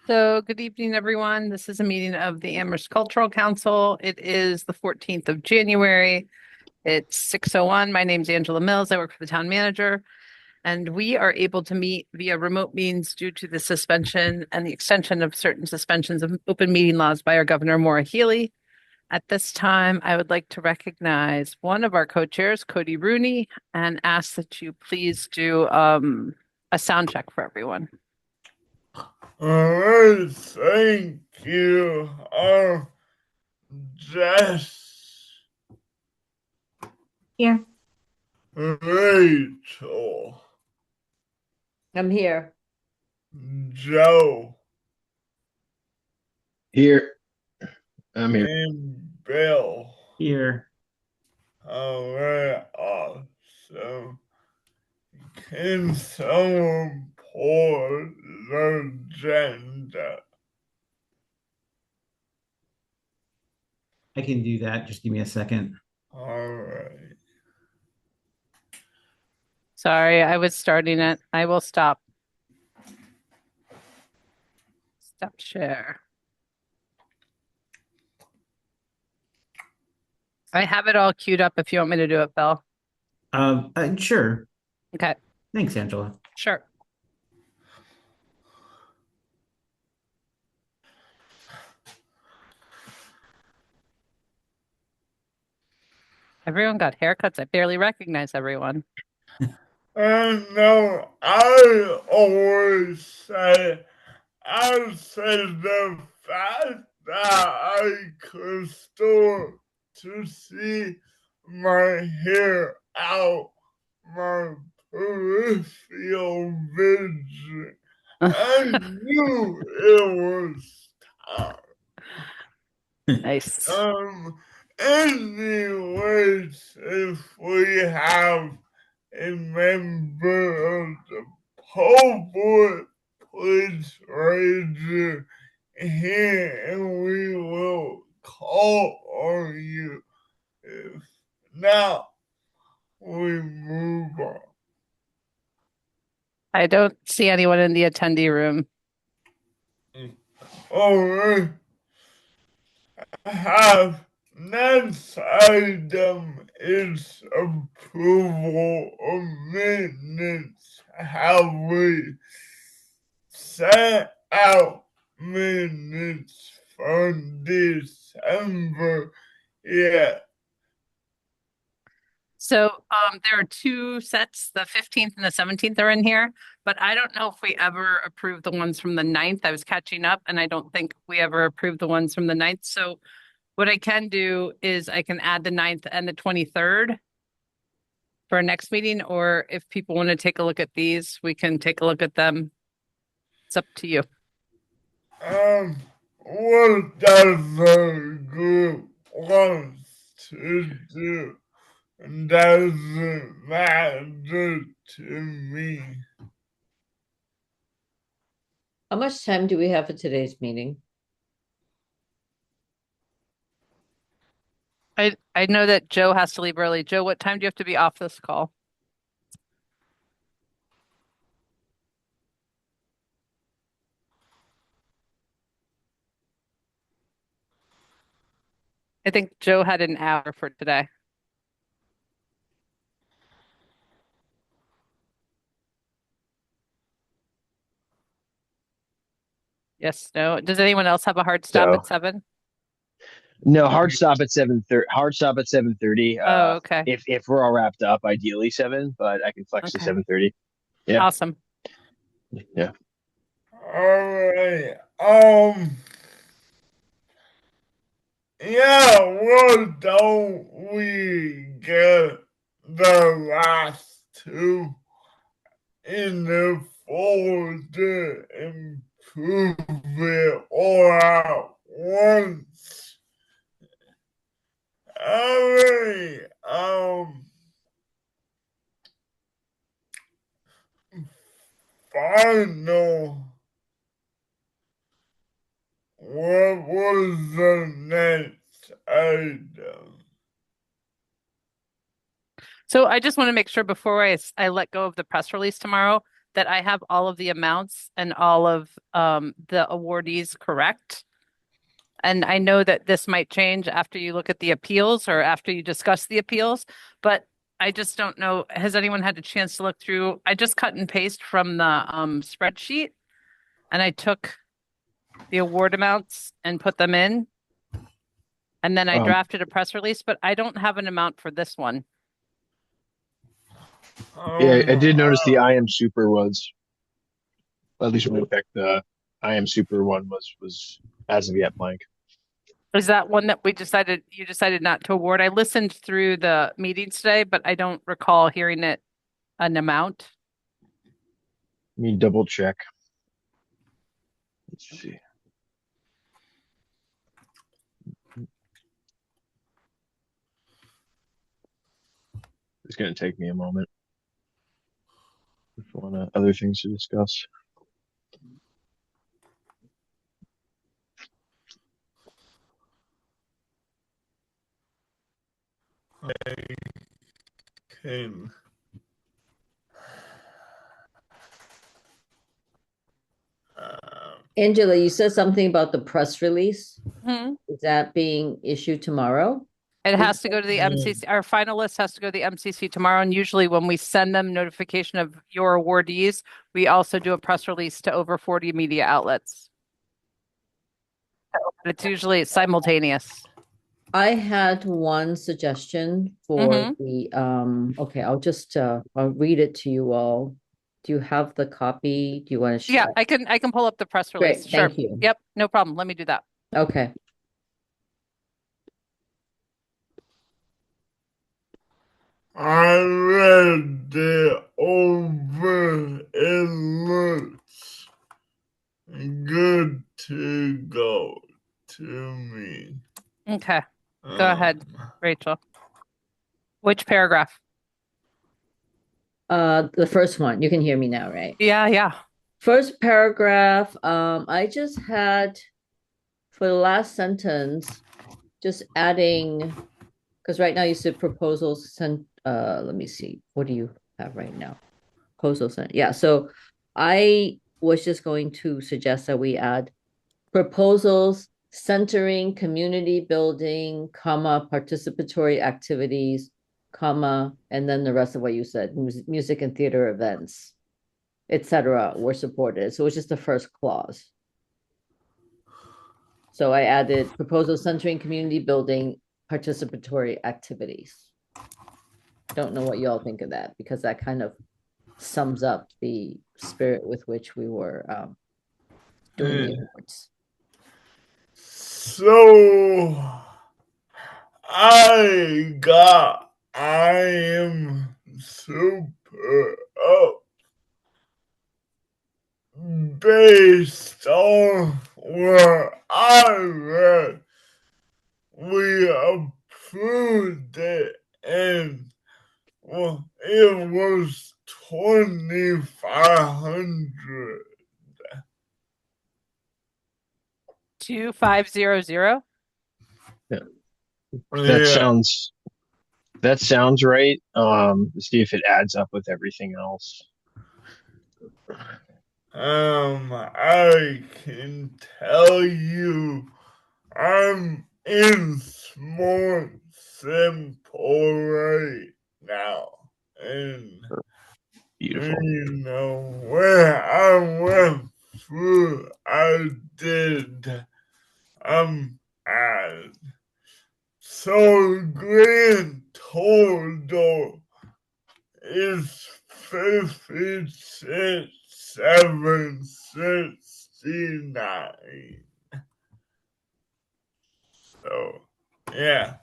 So good evening, everyone. This is a meeting of the Amherst Cultural Council. It is the 14th of January. It's 6:01. My name's Angela Mills. I work for the town manager, and we are able to meet via remote means due to the suspension and the extension of certain suspensions of open meeting laws by our Governor Maura Healey. At this time, I would like to recognize one of our co-chairs, Cody Rooney, and ask that you please do a sound check for everyone. All right, thank you. Jess, Here. Rachel, I'm here. Joe, Here, I'm here. and Bill. Here. All right, awesome. Can someone pull the agenda? I can do that. Just give me a second. All right. Sorry, I was starting it. I will stop. Stop share. I have it all queued up if you want me to do it, Bill. Sure. Okay, Thanks, Angela. sure. Everyone got haircuts. I barely recognize everyone. No, I always say, I say the fact that I could start to see my hair out my peripheral vision. I knew it was time. Nice. Anyways, if we have a member of the public, please raise your hand and we will call on you. If not, we move on. I don't see anyone in the attendee room. All right. I have next item is approval of minutes. Have we sent out minutes from December yet? So there are two sets, the 15th and the 17th are in here, but I don't know if we ever approved the ones from the 9th. I was catching up and I don't think we ever approved the ones from the 9th. So what I can do is I can add the 9th and the 23rd for our next meeting, or if people want to take a look at these, we can take a look at them. It's up to you. What does the group want to do? Doesn't matter to me. How much time do we have for today's meeting? I know that Joe has to leave early. Joe, what time do you have to be off this call? I think Joe had an hour for today. Yes, no. Does anyone else have a hard stop So at 7? no hard stop at 7:30. Hard stop at 7:30. Oh, okay. If we're all wrapped up, ideally 7, but I can flex to Okay. 7:30. Yeah. Awesome. Yeah. All right. Yeah, well, don't we get the last two in the folder and prove it all out once? All right. Final. What was the next item? So I just want to make sure before I let go of the press release tomorrow that I have all of the amounts and all of the awardees correct. And I know that this might change after you look at the appeals or after you discuss the appeals, but I just don't know. Has anyone had a chance to look through? I just cut and paste from the spreadsheet and I took the award amounts and put them in. And then I drafted a press release, but I don't have an amount for this one. Yeah, I did notice the I am super was, at least when we picked the I am super one was as of yet blank. Is that one that you decided not to award? I listened through the meetings today, but I don't recall hearing it an amount. Let me double check. Let's see. It's going to take me a moment. If you want other things to discuss. Can Angela, you said something about the press release. Mhm. Is that being issued tomorrow? It has to go to the MCC. Our finalist has to go to the MCC tomorrow. And usually when we send them notification of your awardees, we also do a press release to over 40 media outlets. It's usually simultaneous. I had one suggestion for the, okay, I'll read it to you all. Do you have the copy? Do you want to Yeah, share? I can pull up the press Great, release. Sure. thank you. Yep, no problem. Let me do that. Okay. I read it over. It looks good to go to me. Okay, go ahead, Rachel. Which paragraph? The first one, you can hear me now, right? Yeah. First paragraph, I just had for the last sentence, just adding, because right now you said proposals sent, let me see, what do you have right now? Proposal sent, yeah, so I was just going to suggest that we add proposals centering community building, comma, participatory activities, comma, and then the rest of what you said, music and theater events, etc., were supported. So it's just the first clause. So I added proposals centering community building, participatory activities. Don't know what y'all think of that, because that kind of sums up the spirit with which we were doing the awards. So I am super up based on what I read. We approved it and well, it was 2,500. 2500. That sounds right. See if it adds up with everything else. I can tell you I'm in Small Simple right now. And Beautiful. you know, when I went through, I did add. So grand total is 56,769. So yeah.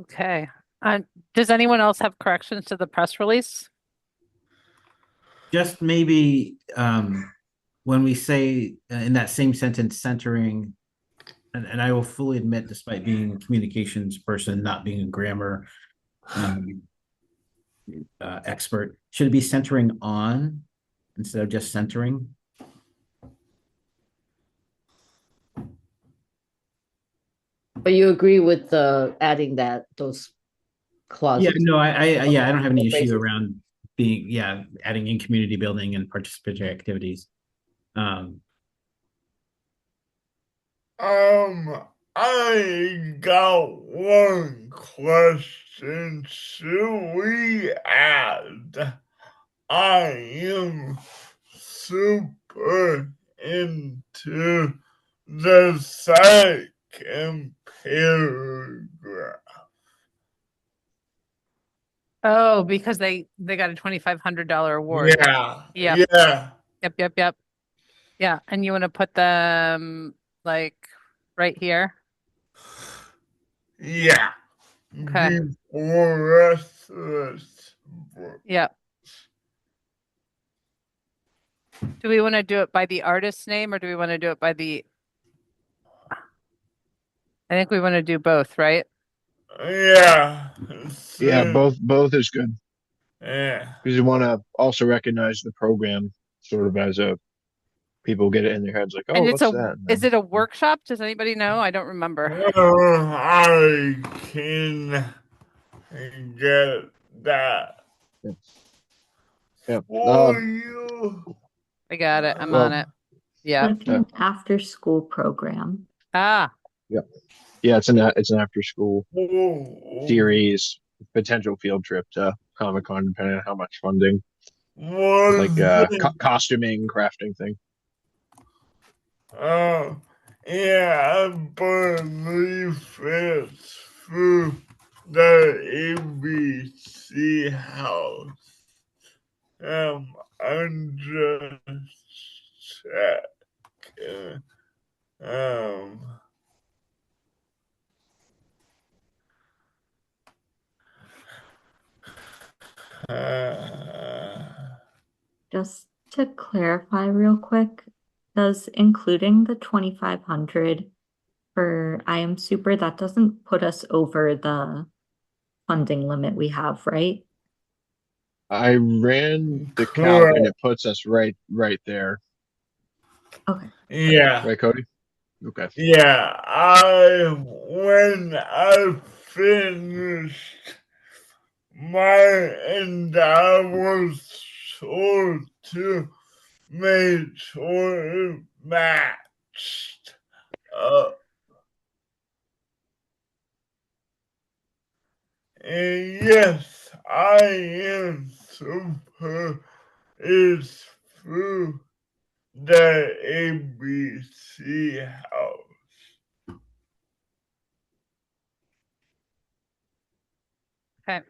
Okay. Does anyone else have corrections to the press release? Just maybe when we say in that same sentence, centering, and I will fully admit, despite being a communications person, not being a grammar expert, should it be centering on instead of just centering? But you agree with the adding those Yeah, clauses? no, yeah, I don't have any issue Phrases. around adding in community building and participatory activities. Um, I got one question. Should we add I am super into the second paragraph? Oh, because they got a $2,500 award. Yeah, Yep. yeah, Yep. Yeah, and you want to put them like right here? yeah. Okay. Before restless. Yep. Do we want to do it by the artist's name or do we want to do it by the I think we want to do both, right? Yeah. Yeah, So, both is good yeah. because you want to also recognize the program sort of as a people get it in their heads like, oh, And it's what's a that? And is then, it a workshop? Does anybody know? I don't remember. I can get that yeah, yeah. for you. I got it. I'm on Uh, it. Yeah. Like an after-school program. Ah, yeah, yeah. It's an after school series, potential field trip to Comic-Con, depending on how much funding, like was costuming, crafting thing. uh, yeah, I believe it's through the ABC house. I'm just checking. Um, uh, Just to clarify real quick, does including the 2,500 for I Am Super, that doesn't put us over the funding limit we have, right? I ran the calc correct. and it puts us right there. Okay. Yeah. Right, Cody? Okay. Yeah, when I finished and I was told to make sure it matched up. And yes, I am super is through the ABC house. okay.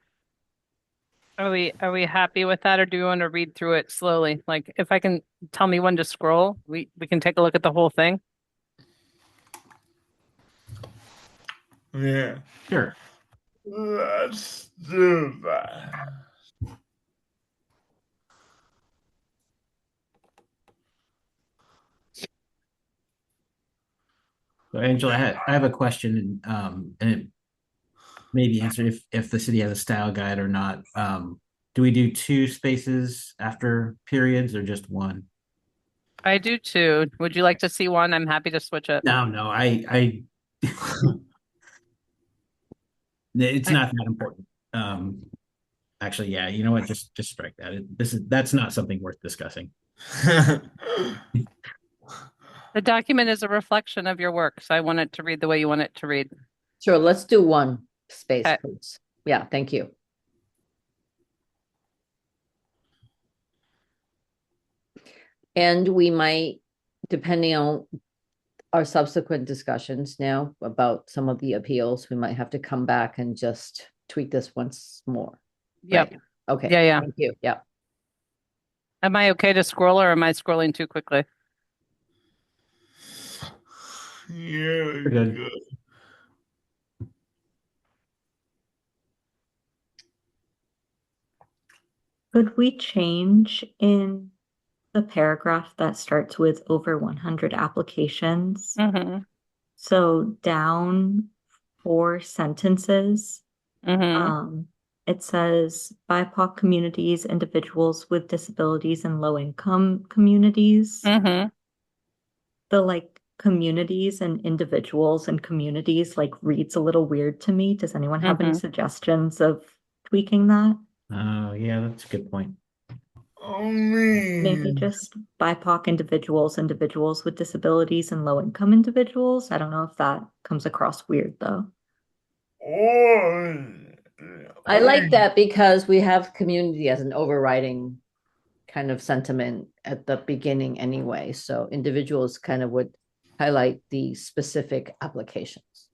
Are we happy with that or do we want to read through it slowly? Like if I can tell me when to scroll, we can take a look at the whole thing. Yeah, sure. let's do that. So Angela, I have a question, and it may be answered if the city has a style guide or not. Do we do two spaces after periods or just one? I do too. Would you like to see one? I'm happy to switch it. No, I it's I- not that important. Actually, yeah, you know what? Just strike that. That's not something worth discussing. The document is a reflection of your work, so I want it to read the way you want it to read. Sure, let's do one space, Okay. please. Yeah, thank you. And we might, depending on our subsequent discussions now about some of the appeals, we might have to come back and just tweak this once more. Yep. Right? Okay. Yeah. Thank you. Yeah. Am I okay to scroll or am I scrolling too quickly? You're Good. good. Could we change in the paragraph that starts with over 100 applications? Mm-hmm. So down 4 sentences, Mm-hmm. it says BIPOC communities, individuals with disabilities, and low-income communities. Mm-hmm. The communities and individuals and communities like reads a little weird to me. Does anyone have any Mhm. suggestions of tweaking that? Oh, yeah, that's a good point. I Maybe mean, just BIPOC individuals, individuals with disabilities, and low-income individuals. I don't know if that comes across weird though. or I like that because we have community as an overriding kind of sentiment at the beginning anyway. So individuals kind of would highlight the specific applications.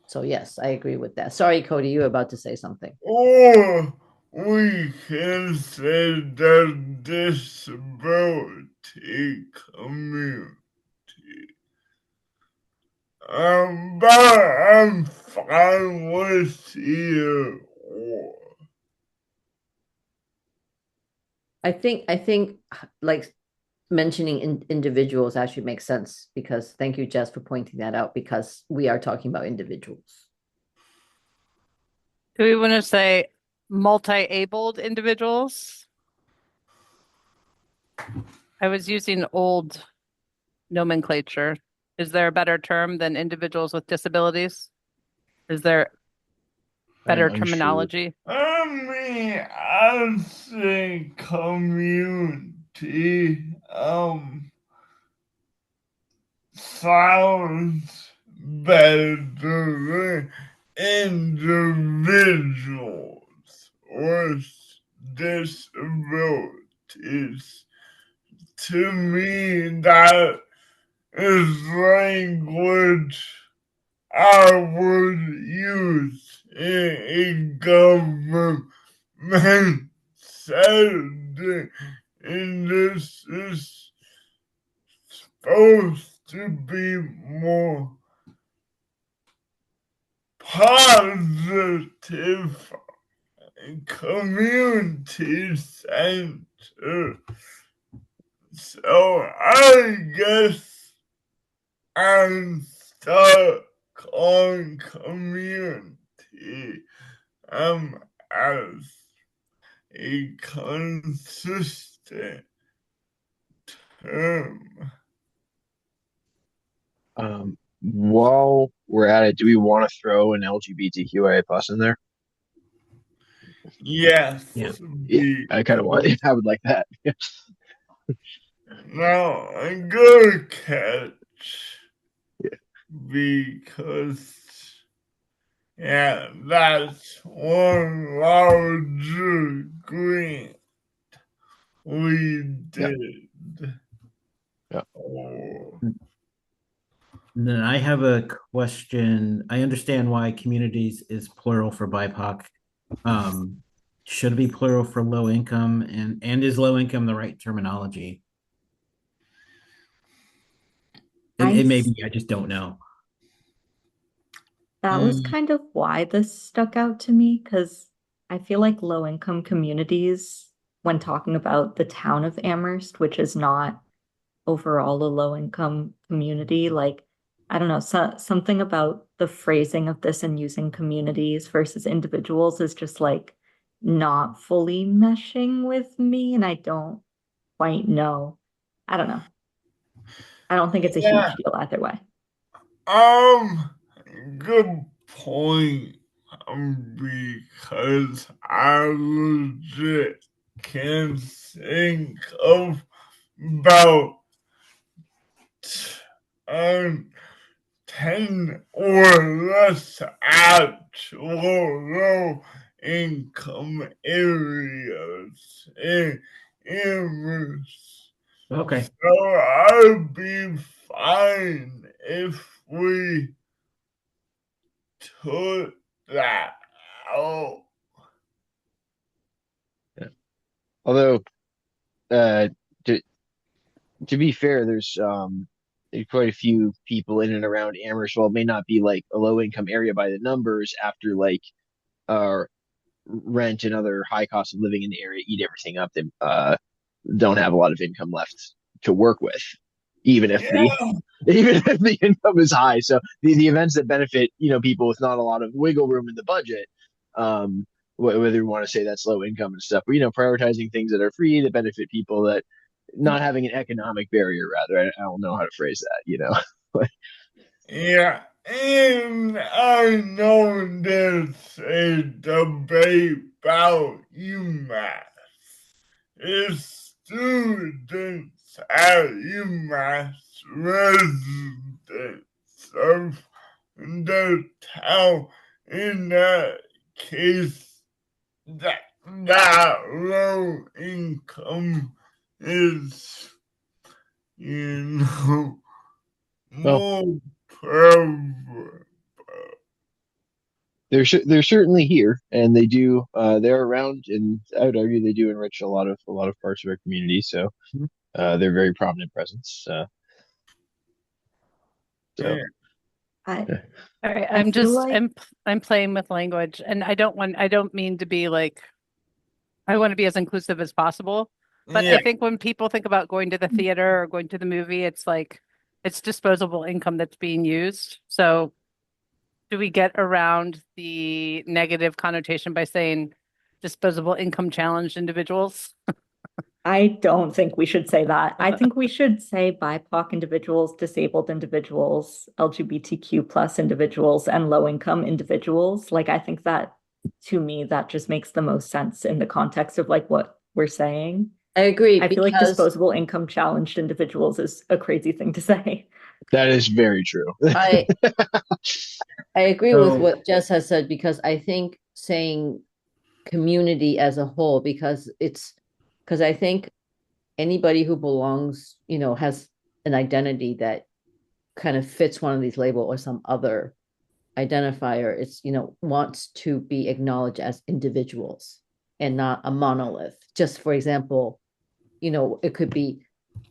So yes, I agree with that. Sorry, Cody, you were about to say something. or we can say the disability community. But I'm fine with either or. I think like mentioning individuals actually makes sense because thank you, Jess, for pointing that out because we are talking about individuals. Do we want to say multi-abled individuals? I was using old nomenclature. Is there a better term than individuals with disabilities? Is there better I'm unsure. terminology? I mean, I say community, sounds better than individuals with disabilities. To me, that is language I would use in government setting, and this is supposed to be more positive community center. So I guess I'm stuck on community as a consistent term. While we're at it, do we want to throw an LGBTQIA plus in there? Yes, Yeah. Yeah, I kind of want. I would like that. now a good catch Yeah. because yeah, that's one larger grant we Yeah. did. Yeah. Oh, And then I have a question. I understand why communities is plural for BIPOC. Should it be plural for low income and is low income the right terminology? It may be, I just don't know. That was kind of why this stuck out to me because I feel like low income communities, when talking about the town of Amherst, which is not overall a low income community, like I don't know, something about the phrasing of this and using communities versus individuals is just like not fully meshing with me, and I don't quite know. I don't know. I don't think it's a yeah, huge deal either way. good point. Because I legit can think of about um 10 or less actual low income areas in areas. Okay. So I'd be fine if we took that out. Yeah. Although, uh, to to be fair, there's quite a few people in and around Amherst. Well, it may not be like a low income area by the numbers after like uh rent and other high cost of living in the area eat everything up. They don't have a lot of income left to work with, even if the Yeah, even if the income is high. So the events that benefit people with not a lot of wiggle room in the budget, whether you want to say that's low income and stuff, but prioritizing things that are free that benefit people that not having an economic barrier rather. I don't know how to phrase that. Yeah, and I know there's a debate about UMass. If students at UMass residents of the town, in that case, that low income is, you know, Well, more prevalent. they're certainly here, and they do they're around, and I would argue they do enrich a lot of parts of our community. So they're very prominent presence. So Yeah. I yeah. All right, I feel like I'm playing with language and I don't mean to be like, I want to be as inclusive as possible. But Yeah. I think when people think about going to the theater or going to the movie, it's like it's disposable income that's being used. So do we get around the negative connotation by saying disposable income challenged individuals? I don't think we should say that. I think we should say BIPOC individuals, disabled individuals, LGBTQ plus individuals, and low income individuals. Like, I think that to me, that just makes the most sense in the context of like what we're saying. I agree I feel like because disposable income challenged individuals is a crazy thing to say. That is very true. I I agree with So what Jess has said because I think saying community as a whole because I think anybody who belongs, has an identity that kind of fits one of these label or some other identifier, wants to be acknowledged as individuals and not a monolith. Just for example, it could be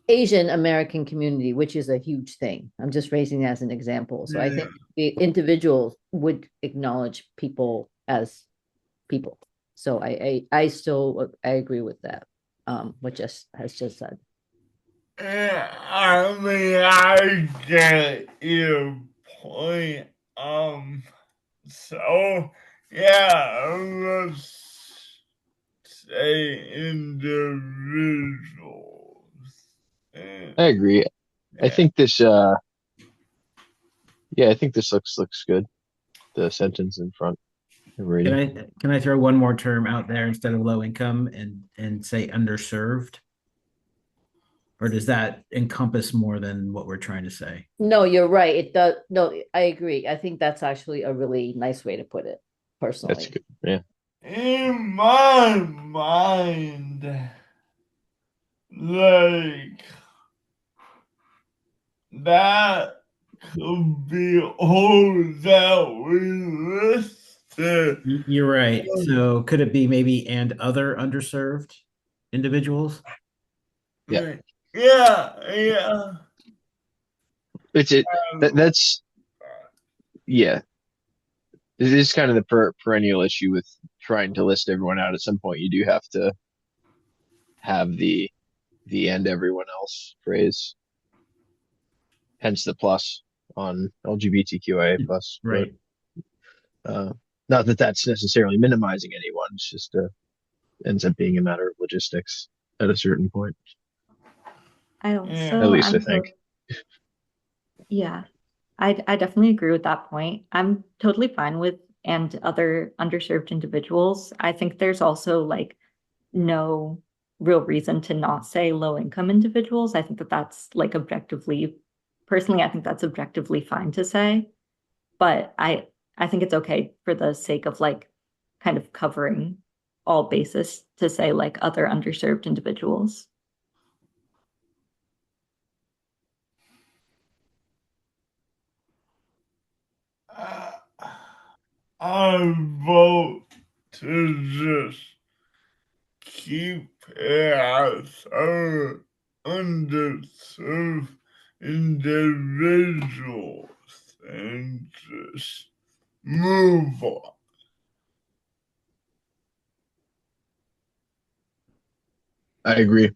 Asian American community, which is a huge thing. I'm just raising it as an example. So I think the individuals would acknowledge people as people. So I still I agree with that. What Jess has just said. Yeah, I mean, I get your point. So yeah, let's say individuals. And, I agree. I yeah. think this I think this looks good. The sentence in front of can reading. I throw one more term out there instead of low income and say underserved? Or does that encompass more than what we're trying to say? No, you're right. It does. No, I agree. I think that's actually a really nice way to put it, That's personally. good. Yeah. In my mind, like that could be all that we listed. You're right. So could it be maybe and other underserved individuals? Yeah. Yeah. It's it Um, that's yeah. It is kind of the perennial issue with trying to list everyone out. At some point, you do have to have the and everyone else phrase. Hence the plus on LGBTQIA plus. But Right. uh, not that that's necessarily minimizing anyone. It's just ends up being a matter of logistics at a certain point. I yeah. At also, least I think. yeah, I definitely agree with that point. I'm totally fine with and other underserved individuals. I think there's also like no real reason to not say low income individuals. I think that that's like personally, I think that's objectively fine to say. But I think it's okay for the sake of like kind of covering all bases to say like other underserved individuals. Uh, I vote to just keep it as underserved individuals and just move on. I agree.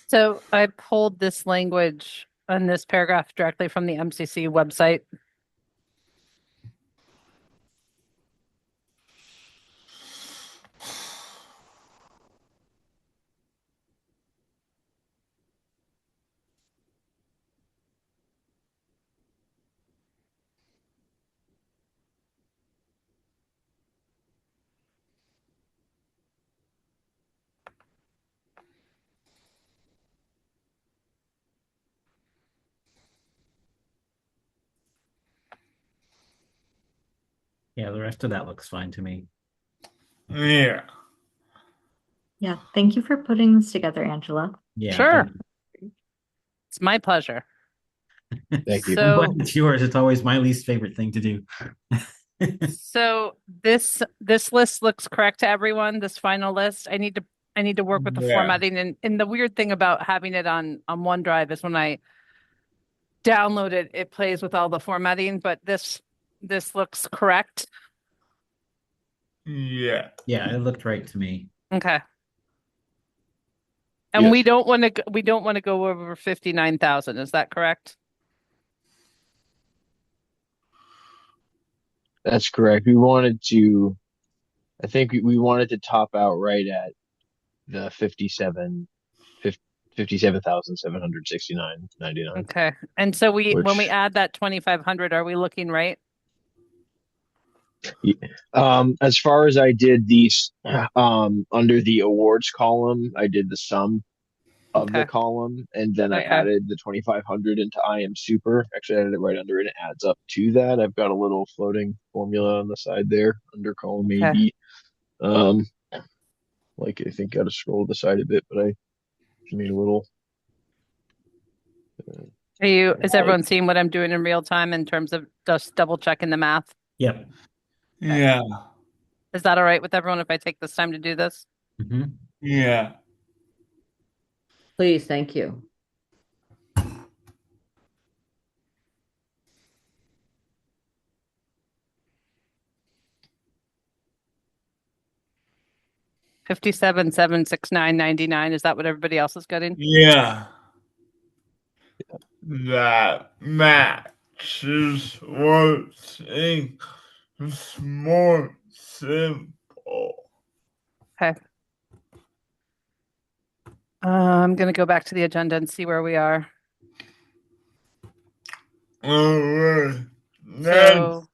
So I pulled this language on this paragraph directly from the MCC website. Yeah, the rest of that looks fine to me. Yeah. Yeah, thank you for putting this together, Angela. Yeah. Sure. It's my pleasure. Thank you. I'm glad So, it's yours. It's always my least favorite thing to do. so this list looks correct to everyone, this final list. I need to work with the Yeah. formatting, and the weird thing about having it on OneDrive is when I download it, it plays with all the formatting, but this looks correct. Yeah. Yeah, it looked right to me. Okay. And Yes. we don't want to go over 59,000, is that correct? That's correct. We wanted to, I think we wanted to top out right at the 57,769.99, Okay. And so when we which, add that 2,500, are we looking right? as far as I did these, under the awards column, I did the sum of the Okay. column, and then I Okay. added the 2,500 into I am super. Actually, I added it right under it. It adds up to that. I've got a little floating formula on the side there under column Okay. AB. Um, like I think got to scroll to the side a bit, but I made a little. Is everyone seeing what I'm doing in real time in terms of just double checking the math? Yep. Yeah. Is that all right with everyone if I take this time to do this? Mhm. Yeah. Please, thank you. 57,769.99. Is that what everybody else is getting? Yeah. That matches what's in. It's more simple. Okay. I'm gonna go back to the agenda and see where we are. Alright. Next, So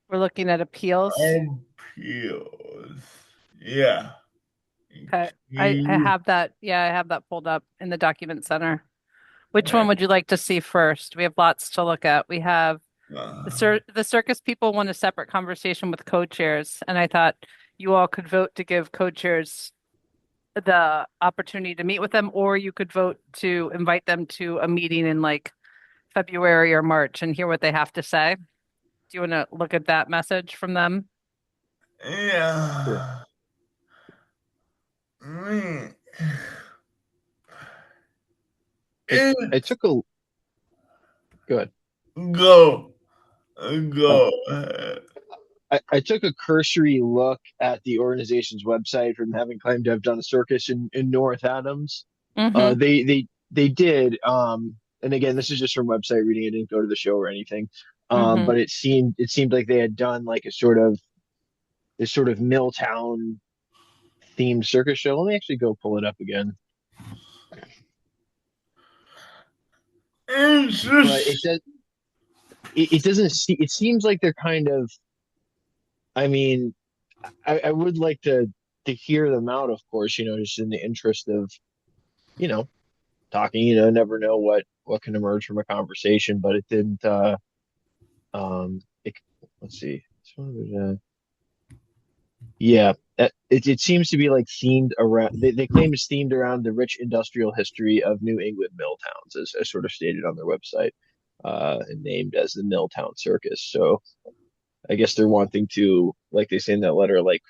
we're looking at appeals. appeals. Yeah. Okay. I have that. Yeah, I have that pulled up in the document center. Which one would you like to see first? We have lots to look at. We have the circus people want a separate conversation with co-chairs, and I thought you all could vote to give co-chairs the opportunity to meet with them, or you could vote to invite them to a meeting in like February or March and hear what they have to say. Do you want to look at that message from them? Yeah. Mm. I took a good. Go. Uh, Go ahead. I took a cursory look at the organization's website from having claimed to have done a circus in North Adams. Mm-hmm. They did. And again, this is just from website reading. I didn't go to the show or anything. Mm-hmm. But it seemed like they had done like this sort of Milltown themed circus show. Let me actually go pull it up again. It's But it just does. It doesn't see. It seems like they're kind of. I mean, I would like to hear them out, of course. Just in the interest of you know talking. Never know what can emerge from a conversation. But it didn't. It, let's see. Yeah, it seems to be like themed around. They claim it's themed around the rich industrial history of New England mill towns, as sort of stated on their website, and named as the Milltown Circus. So I guess they're wanting to, like they say in that letter, like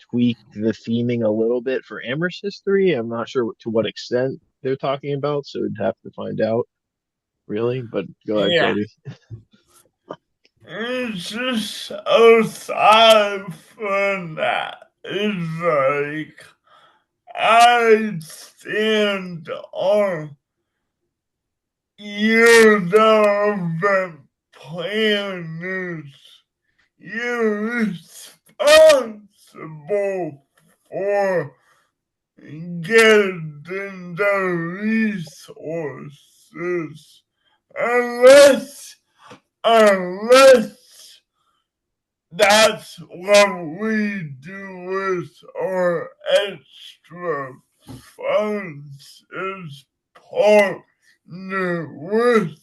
tweak the theming a little bit for Amherst history. I'm not sure to what extent they're talking about, so we'd have to find out, really. But go ahead, yeah. Cody. It's just aside from that. It's like I stand on you're the plan is you're responsible for getting the resources unless that's what we do with our extra funds is partner with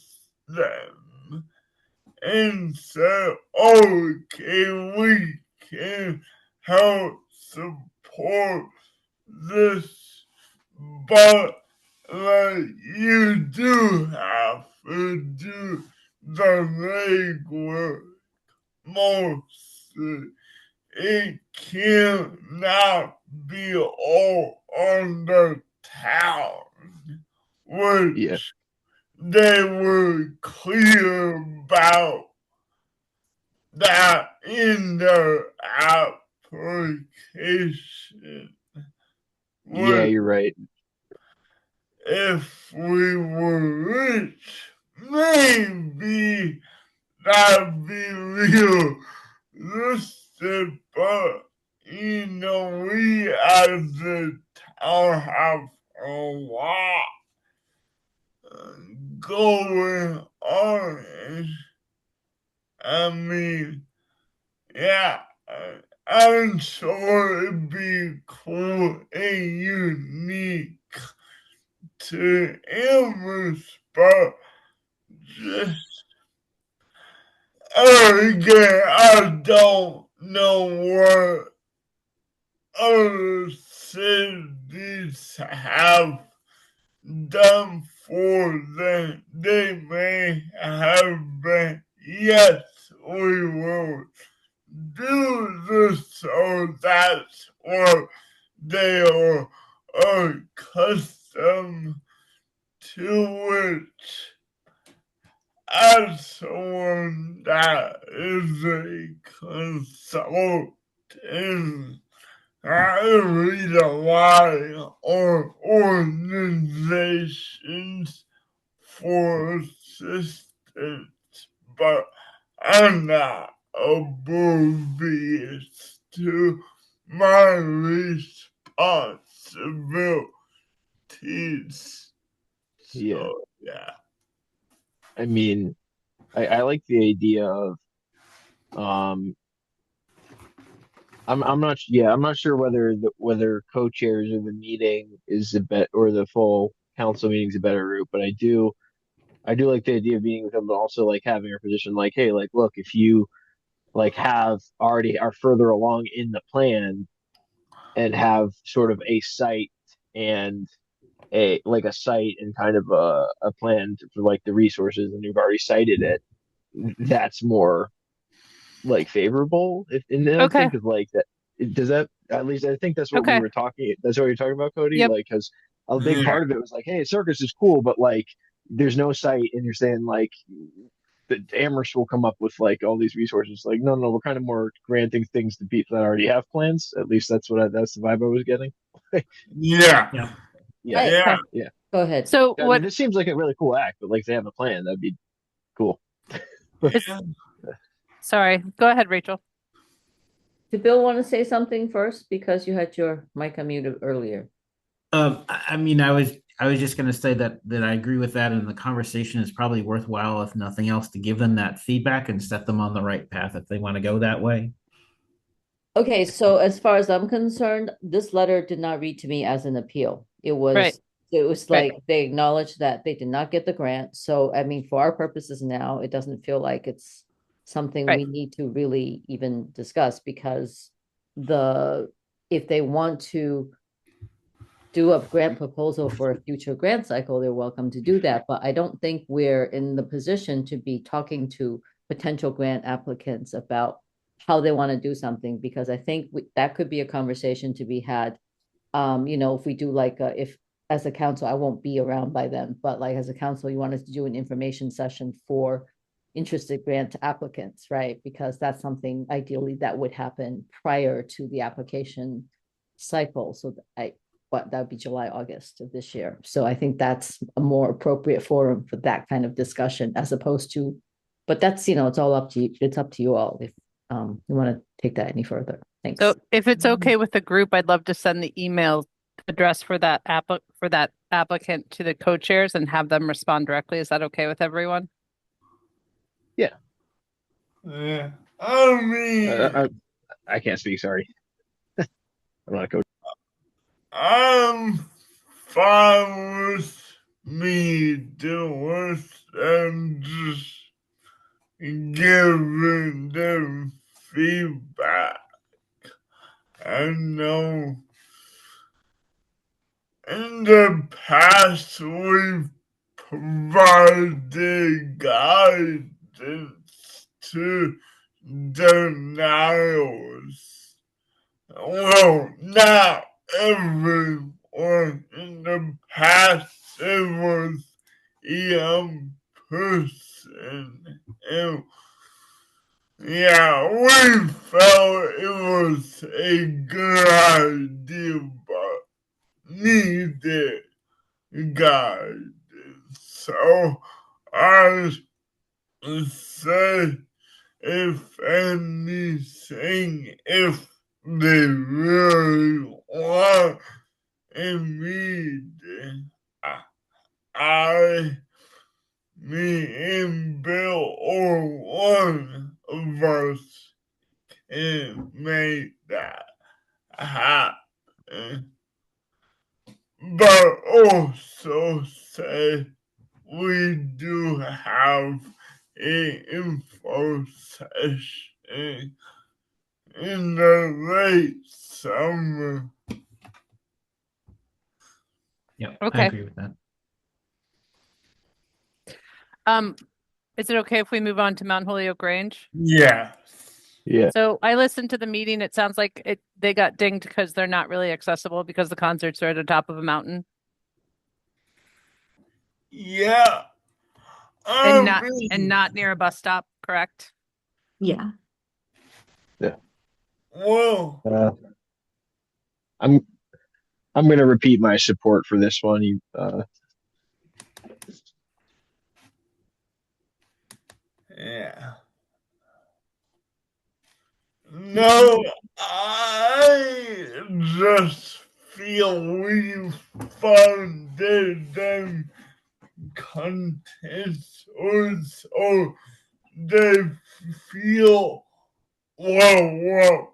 them and say, okay, we can help support this, but like you do have to do the legwork mostly. It cannot be all on the town, Yeah. which they were clear about that in their application. Yeah, Which you're right. if we were rich, maybe that'd be realistic, but we as the town have a lot going on. I mean, yeah, I'm sure it'd be cool and unique to Amherst, but just again, I don't know what other cities have done for them. They may have been, yes, we will do this, so that's what they are accustomed to it. As someone that is a consultant, I read a lot on organizations for assistance, but I'm not oblivious to my responsibilities. Yeah. So, yeah. I mean, I like the idea of um I'm not sure whether co-chairs of the meeting is the bet or the full council meeting is a better route, but I do like the idea of meeting with them, but also like having a position like, hey, like look, if you like have already are further along in the plan and have sort of a site and a site and kind of a plan for like the resources and you've already cited it, that's more like favorable if in that thing Okay, because like that does that at least I think that's what we okay, were talking that's what you're talking about, Cody, yep, like because a big Yeah. part of it was like, hey, circus is cool, but like there's no site and you're saying like the Amherst will come up with like all these resources, like no, we're kind of more granting things to people that already have plans. At least that's the vibe I was getting. Yeah. Yeah. Yeah, Right, Yeah. okay. yeah. go ahead. So I mean, what this seems like a really cool act, but like if they have a plan, that'd be cool. is, sorry, go ahead, Rachel. Did Bill want to say something first because you had your mic unmuted earlier? I mean, I was just going to say that I agree with that, and the conversation is probably worthwhile, if nothing else, to give them that feedback and set them on the right path if they want to go that way. Okay, so as far as I'm concerned, this letter did not read to me as an appeal. Right, It was right, like they acknowledged that they did not get the grant. So I mean, for our purposes now, it doesn't feel like it's something right, we need to really even discuss because the if they want to do a grant proposal for a future grant cycle, they're welcome to do that. But I don't think we're in the position to be talking to potential grant applicants about how they want to do something, because I think that could be a conversation to be had. If we do like, if as a council, I won't be around by then, but like as a council, you want us to do an information session for interested grant applicants, right? Because that's something ideally that would happen prior to the application cycle. So what, that would be July, August of this year. So I think that's a more appropriate forum for that kind of discussion as opposed to, but that's, it's all up to you. It's up to you all if you want to take that any further. Thanks. So if it's okay with the group, I'd love to send the email address for that applicant to the co-chairs and have them respond directly. Is that okay with everyone? Yeah. I mean, I can't speak. Sorry. I'm not a coach. I'm fine with me doing it and just giving them feedback. I know in the past we've provided guidance to denials. Well, not everyone. In the past, it was young person. And yeah, we felt it was a good idea, but needed guidance. So I say, if anything, if they really want a meeting, me and Bill or one of us can make that happen. But also say we do have an info session in the late summer. Yep, Okay. I agree with that. Is it okay if we move on to Mount Holyoke Grange? Yeah. Yeah. So I listened to the meeting. It sounds like they got dinged because they're not really accessible because the concerts are at the top of a mountain Yeah. and not near a bus stop, correct? Yeah. Well, I'm going to repeat my support for this one. yeah. No, I just feel we funded them content or they feel what's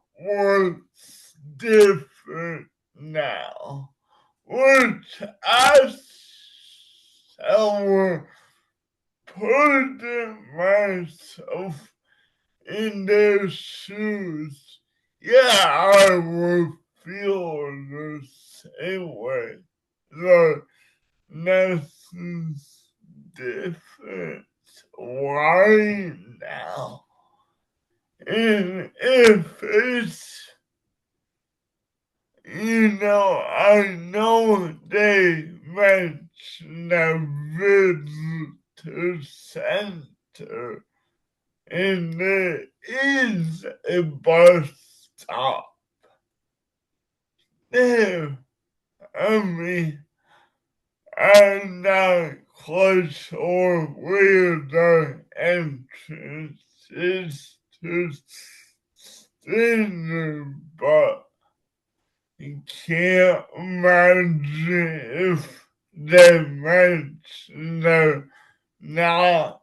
different now. Which I someone putting myself in their shoes, yeah, I would feel the same way. Like, nothing's different. Why now? And if it's, I know they mentioned a visitor center. And there is a bus stop there. I mean, I'm not quite sure where the entrance is to Stinner, but you can't imagine if they mention the not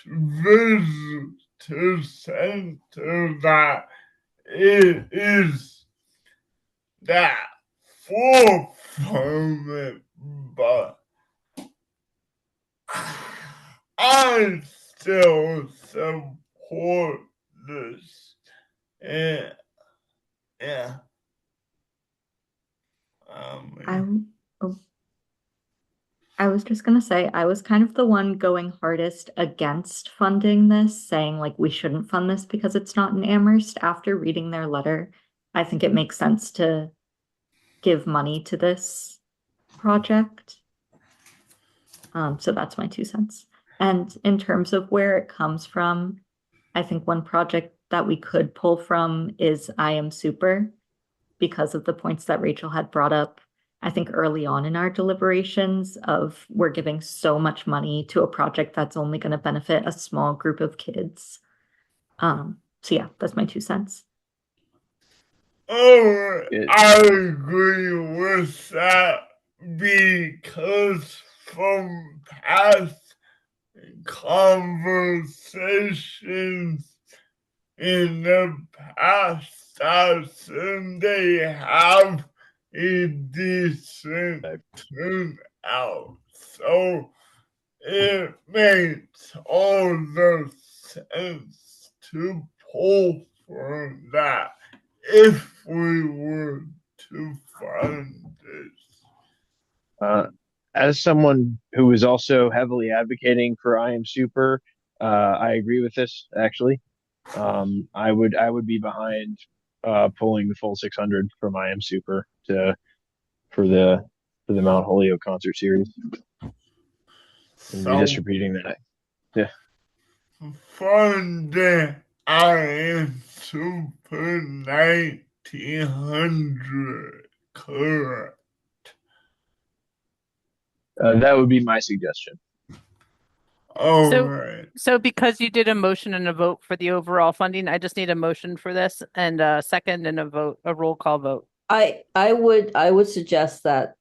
visitor center that it is that full from it, but I still support this. And yeah. Oh, I was just gonna say, I was kind of the one going hardest against funding this, saying like we shouldn't fund this because it's not in Amherst. After reading their letter, I think it makes sense to give money to this project. So that's my 2 cents. And in terms of where it comes from, I think one project that we could pull from is I Am Super because of the points that Rachel had brought up I think early on in our deliberations of we're giving so much money to a project that's only going to benefit a small group of kids. So yeah, that's my 2 cents. Oh, It- I agree with that because from past conversations in the past, I've seen they have a decent turnout. So it makes all the sense to pull for that if we were to fund this. As someone who is also heavily advocating for I Am Super, I agree with this actually. I would be behind pulling the full 600 from I Am Super to for the for the Mount Holyoke concert series and So redistributing that. Yeah. fund I am super 1900, correct? That would be my suggestion. All So- right. So because you did a motion and a vote for the overall funding, I just need a motion for this and a second and a vote, a roll call vote. I would suggest that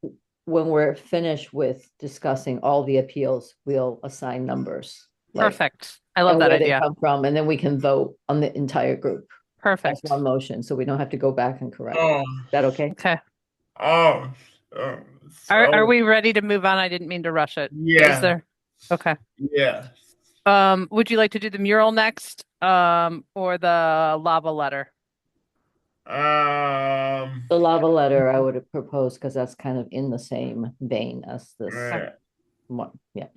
when we're finished with discussing all the appeals, we'll assign numbers. Like, Perfect. I love and that where they idea. come from, and then we can vote on the entire group. That's Perfect. one motion, so we don't have to go back and correct. Oh, Is that okay? Okay. oh, Are we ready to move on? I didn't mean to rush it. Is Yeah. there? Okay. Yes. Would you like to do the mural next, or the lava letter? The lava letter I would have proposed because that's kind of in the same vein as this Right. one. Yeah.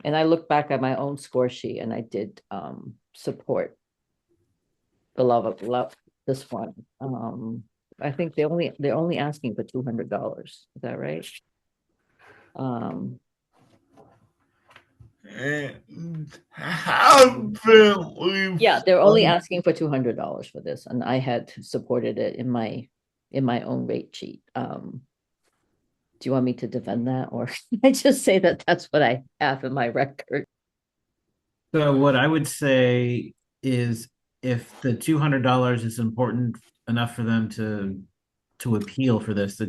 And I looked back at my own score sheet and I did support this one. I think they're only asking for $200. Is that right? And haven't we? Yeah, they're only asking for $200 for this, and I had supported it in my own rate sheet. Do you want me to defend that, or I just say that that's what I have in my record? So what I would say is if the $200 is important enough for them to appeal for this,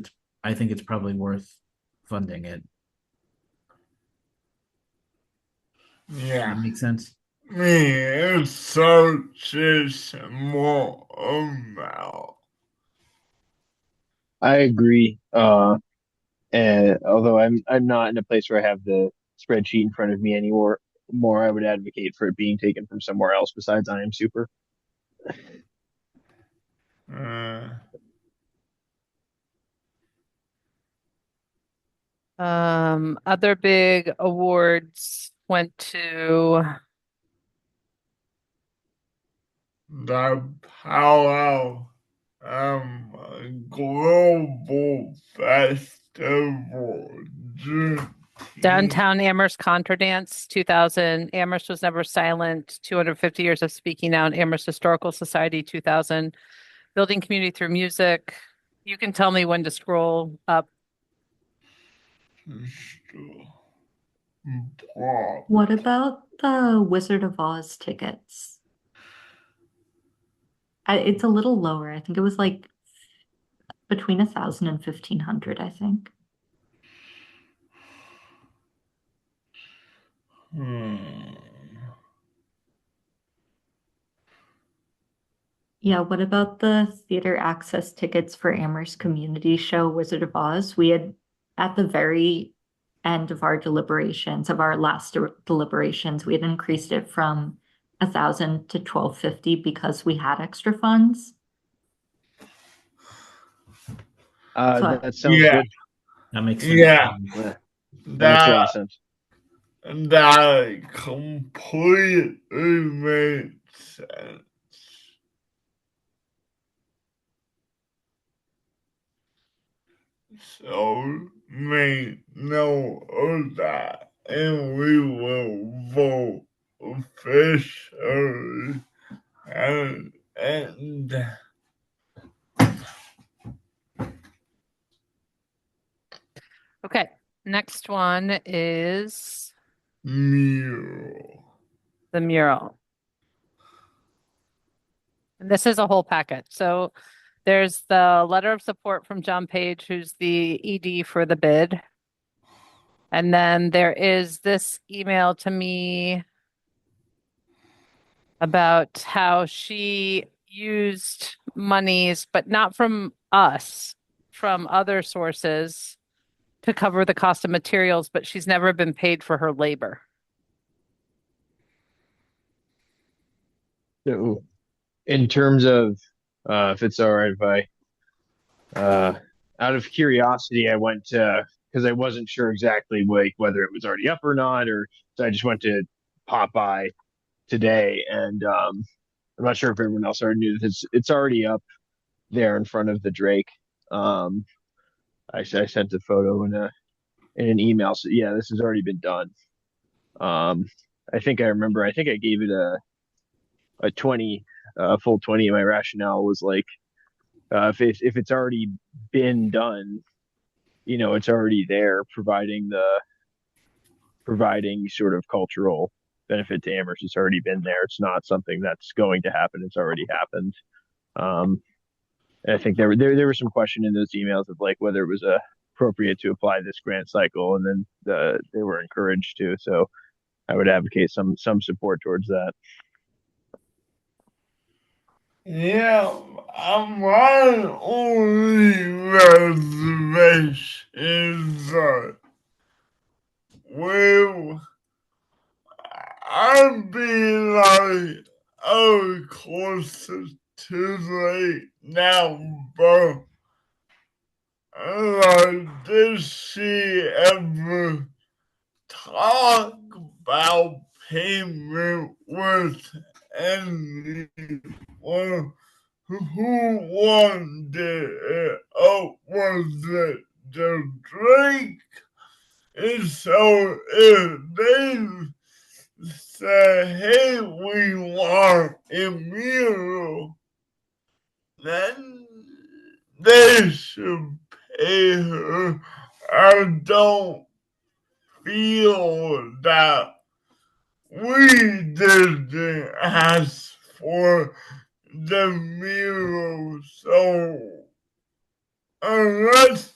I think it's probably worth funding it. Yeah. That makes sense. It's such a small amount. I agree. And although I'm not in a place where I have the spreadsheet in front of me anymore, I would advocate for it being taken from somewhere else besides I Am Super. Other big awards went to The Powwow Global Festival. Downtown Amherst Contra Dance 2000. Amherst Was Never Silent. 250 Years of Speaking Out. Amherst Historical Society 2000. Building Community Through Music. You can tell me when to scroll up. What about the Wizard of Oz tickets? It's a little lower. I think it was like between 1,000 and 1,500, I think. Yeah, what about the theater access tickets for Amherst Community Show Wizard of Oz? We had, at the very end of our deliberations, of our last deliberations, we had increased it from 1,000 to 1,250 because we had extra funds. That sounds Yeah. good. That makes sense. Yeah. That makes a lot of sense. That completely makes sense. So make note of that, and we will vote officially. And Okay, next one is mural. the mural. And this is a whole packet. So there's the letter of support from John Page, who's the ED for the bid. And then there is this email to me about how she used monies, but not from us, from other sources to cover the cost of materials, but she's never been paid for her labor. So, in terms of, if it's all right if out of curiosity, I went to, because I wasn't sure exactly like whether it was already up or not, or so I just went to pop by today, and I'm not sure if everyone else already knew this. It's already up there in front of the Drake. Um, I sent a photo in an email. So yeah, this has already been done. Um, I think I remember. I think I gave it a 20, a full 20. My rationale was like, if it's already been done, it's already there, providing sort of cultural benefit to Amherst. It's already been there. It's not something that's going to happen. It's already happened. Um, and I think there was some question in those emails of like whether it was appropriate to apply this grant cycle, and then they were encouraged to. So I would advocate some support towards that. Yeah, my only reservation is that well, I'd be like, oh, closer to late now, but did she ever talk about payment with anyone who wanted it? Oh, was it the Drake? And so if they say, hey, we want a mural, then they should pay her. I don't feel that we didn't ask for the mural, so unless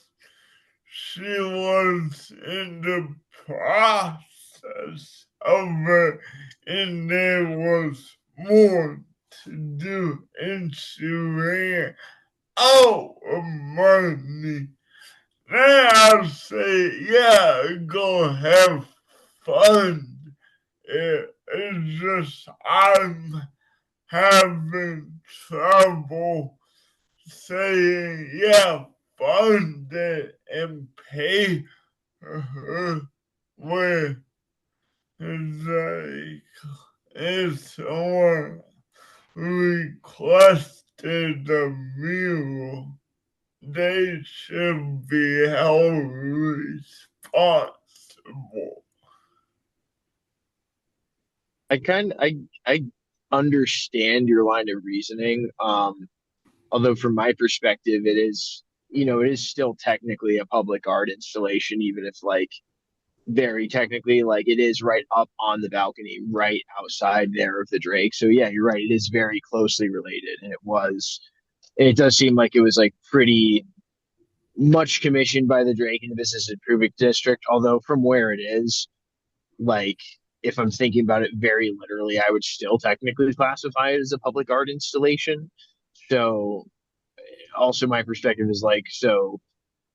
she was in the process of it and there was more to do and she ran out of money, then I'd say, yeah, go have fun. It's just I'm having trouble saying, yeah, fund it and pay her when it's like if someone requested the mural, they should be held responsible. I understand your line of reasoning. Although from my perspective, it is still technically a public art installation, even if like very technically, like it is right up on the balcony, right outside there of the Drake. So yeah, you're right. It is very closely related, and it does seem like it was like pretty much commissioned by the Drake and the Business Improvement District. Although from where it is, like if I'm thinking about it very literally, I would still technically classify it as a public art installation. So also my perspective is like, so,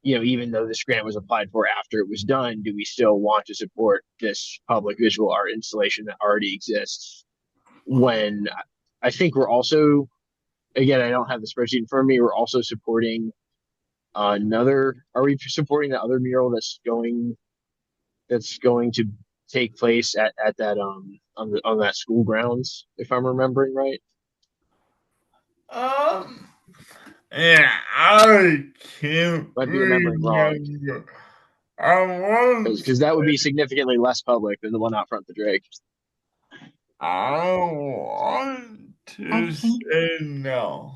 even though this grant was applied for after it was done, do we still want to support this public visual art installation that already exists? When I think we're also, again, I don't have the spreadsheet in front of me, we're also supporting are we supporting the other mural that's going to take place at that on that school grounds, if I'm remembering right? Um, yeah, I can't Might be remembering wrong, remember. I want because that would be significantly less public than the one out front of the Drake. I want I to think say no.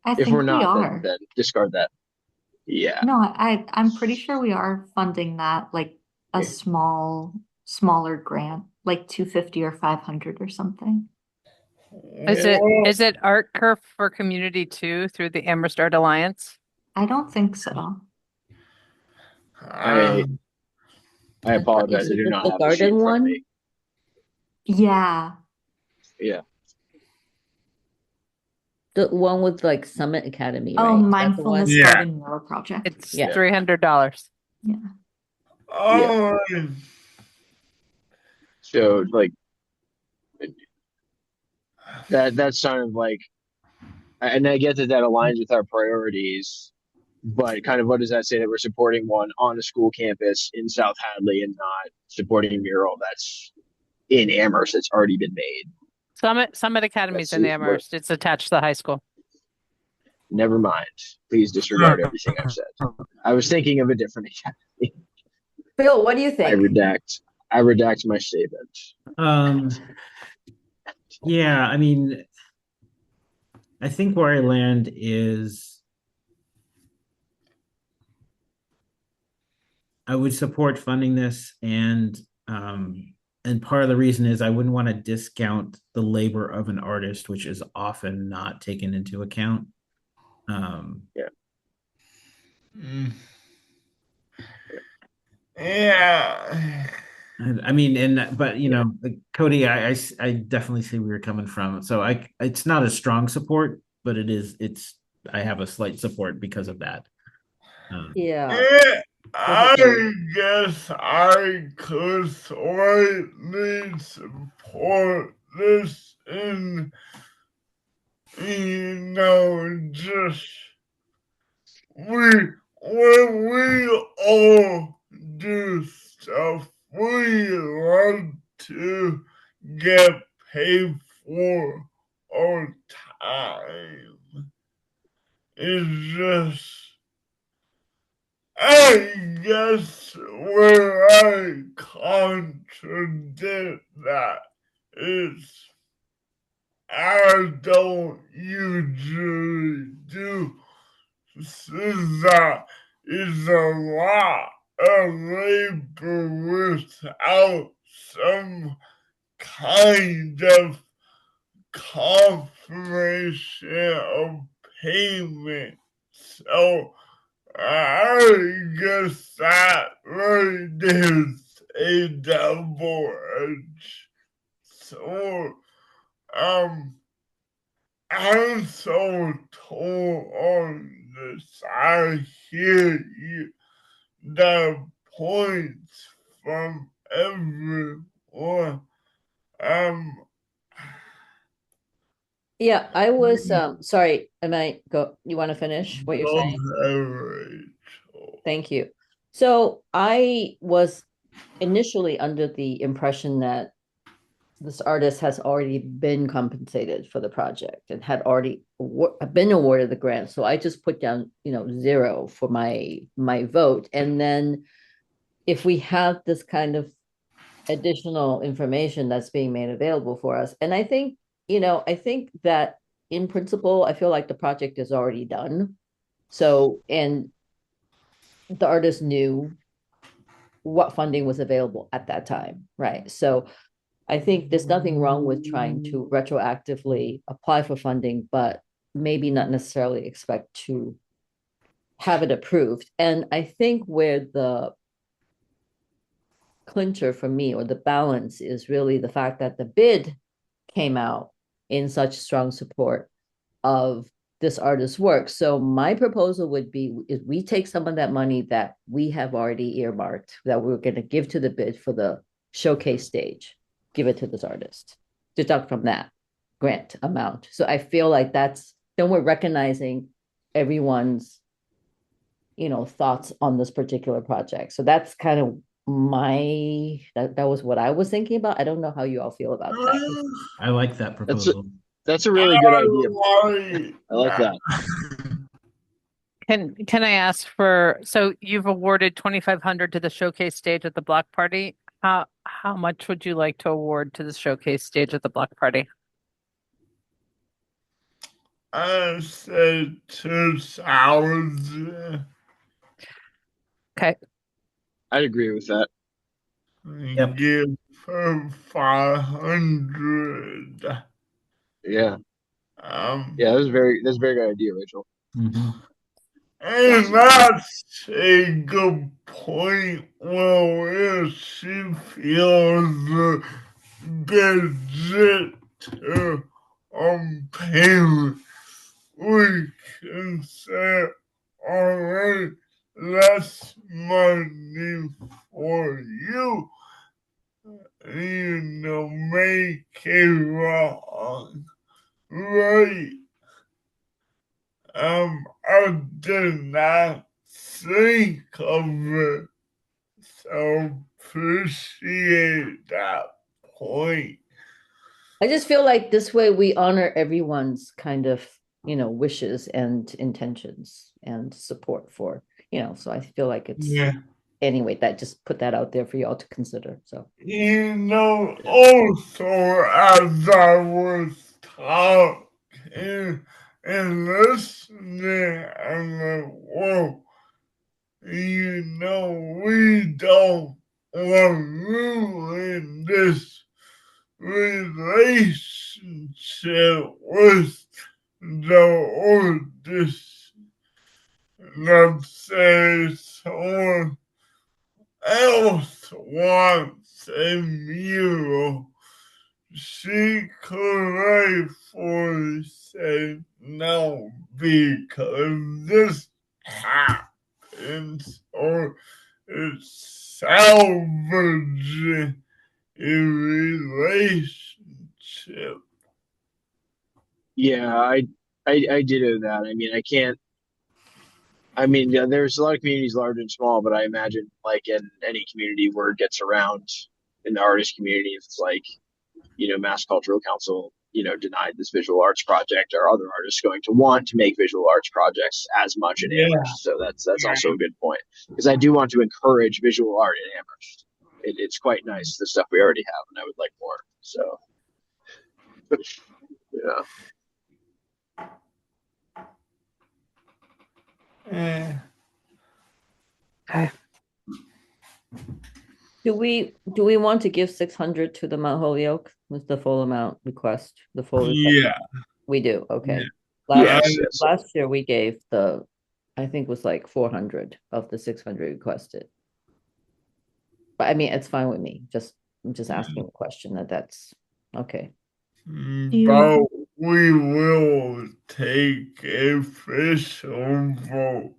I If we're think we not, are. then discard that. Yeah. No, I'm pretty sure we are funding that like a Yeah. smaller grant, like 250 or 500 or something. Is it Art Curve for Community 2 through the Amherst Art Alliance? I don't think so. I I apologize. Is I it do not the have the sheet garden in front of one? me. Yeah. Yeah. The one with like Summit Academy, Oh, right? Is that the one? Mindfulness Yeah. Garden Mural Project. It's Yeah. $300. Yeah. Oh, So like that sounded like, and I get that that aligns with our priorities, but kind of what does that say that we're supporting one on a school campus in South Hadley and not supporting a mural that's in Amherst that's already been made? Summit Academy's That's in what. Amherst. It's attached to the high school. Never mind. Please disregard everything I've said. I was thinking of a different academy. Phil, what do you I think? redact. I redact my statement. Um, yeah, I mean, I think where I land is I would support funding this, and part of the reason is I wouldn't want to discount the labor of an artist, which is often not taken into account. Yeah. yeah. I mean, but you know, like, Cody, I definitely see where you're coming from. So it's not a strong support, but it's I have a slight support because of that. Yeah. Yeah, Go ahead, Cody. I guess I could slightly support this just we when we all do stuff we like to get paid for our time. It's just I guess where I contradict that is I don't usually do that is a lot of labor without some kind of confirmation of payment. So I guess that right is a double-edged sword. Um, I'm so torn on this. I hear you, the points from everyone. Um, Yeah, I was sorry, am I go you want to finish what you're saying? Rachel. Thank you. So I was initially under the impression that this artist has already been compensated for the project and had already been awarded the grant. So I just put down, 0 for my vote. And then if we have this kind of additional information that's being made available for us, and I think that in principle, I feel like the project is already done. So, and the artist knew what funding was available at that time, right? So I think there's nothing wrong with trying to retroactively apply for funding, but maybe not necessarily expect to have it approved. And I think where the clincher for me or the balance is really the fact that the bid came out in such strong support of this artist's work. So my proposal would be if we take some of that money that we have already earmarked that we're going to give to the bid for the showcase stage, give it to this artist, deduct from that grant amount. So I feel like then we're recognizing everyone's, thoughts on this particular project. So that's kind of that was what I was thinking about. I don't know how you all feel about that. I like that That's a, proposal. that's a really good idea. I I like that. Can I ask for, so you've awarded 2,500 to the showcase stage at the block party. How much would you like to award to the showcase stage at the block party? I said 2,000. Okay, I'd agree with that. Yep. Give her 500. Yeah. Um, Yeah, that's a very good idea, Rachel. Mhm. and that's a good point. Well, if she feels budget payment, we can say, alright, less money for you. You know, make it wrong. Right. I did not think of it. So appreciate that point. I just feel like this way we honor everyone's kind of, wishes and intentions and support for, so I feel like it's Yeah. anyway, that just put that out there for y'all to consider. So You know, also as I was talking and listening, I'm like, whoa, we don't want to ruin this relationship with the oldest. Let's say someone else wants a mural. She could rightfully say no because this happens, or it's salvaging a relationship. Yeah, I ditto that. I mean, I can't. I mean, yeah, there's a lot of communities, large and small, but I imagine, like in any community, word gets around in the artist community. If it's like, Mass Cultural Council, denied this visual arts project, are other artists going to want to make visual arts projects as much in Yeah. Amherst? So that's also a good point, because I do want to encourage visual art in Amherst. It's quite nice, the stuff we already have, and I would like more. So, yeah. Eh. okay. do we want to give 600 to the Mount Holyoke with the full amount request, the full request? Yeah. We do, okay. Yes, yes. Last year we gave I think it was like 400 of the 600 requested. But I mean, it's fine with me. I'm just asking the question that's okay. But we will take official vote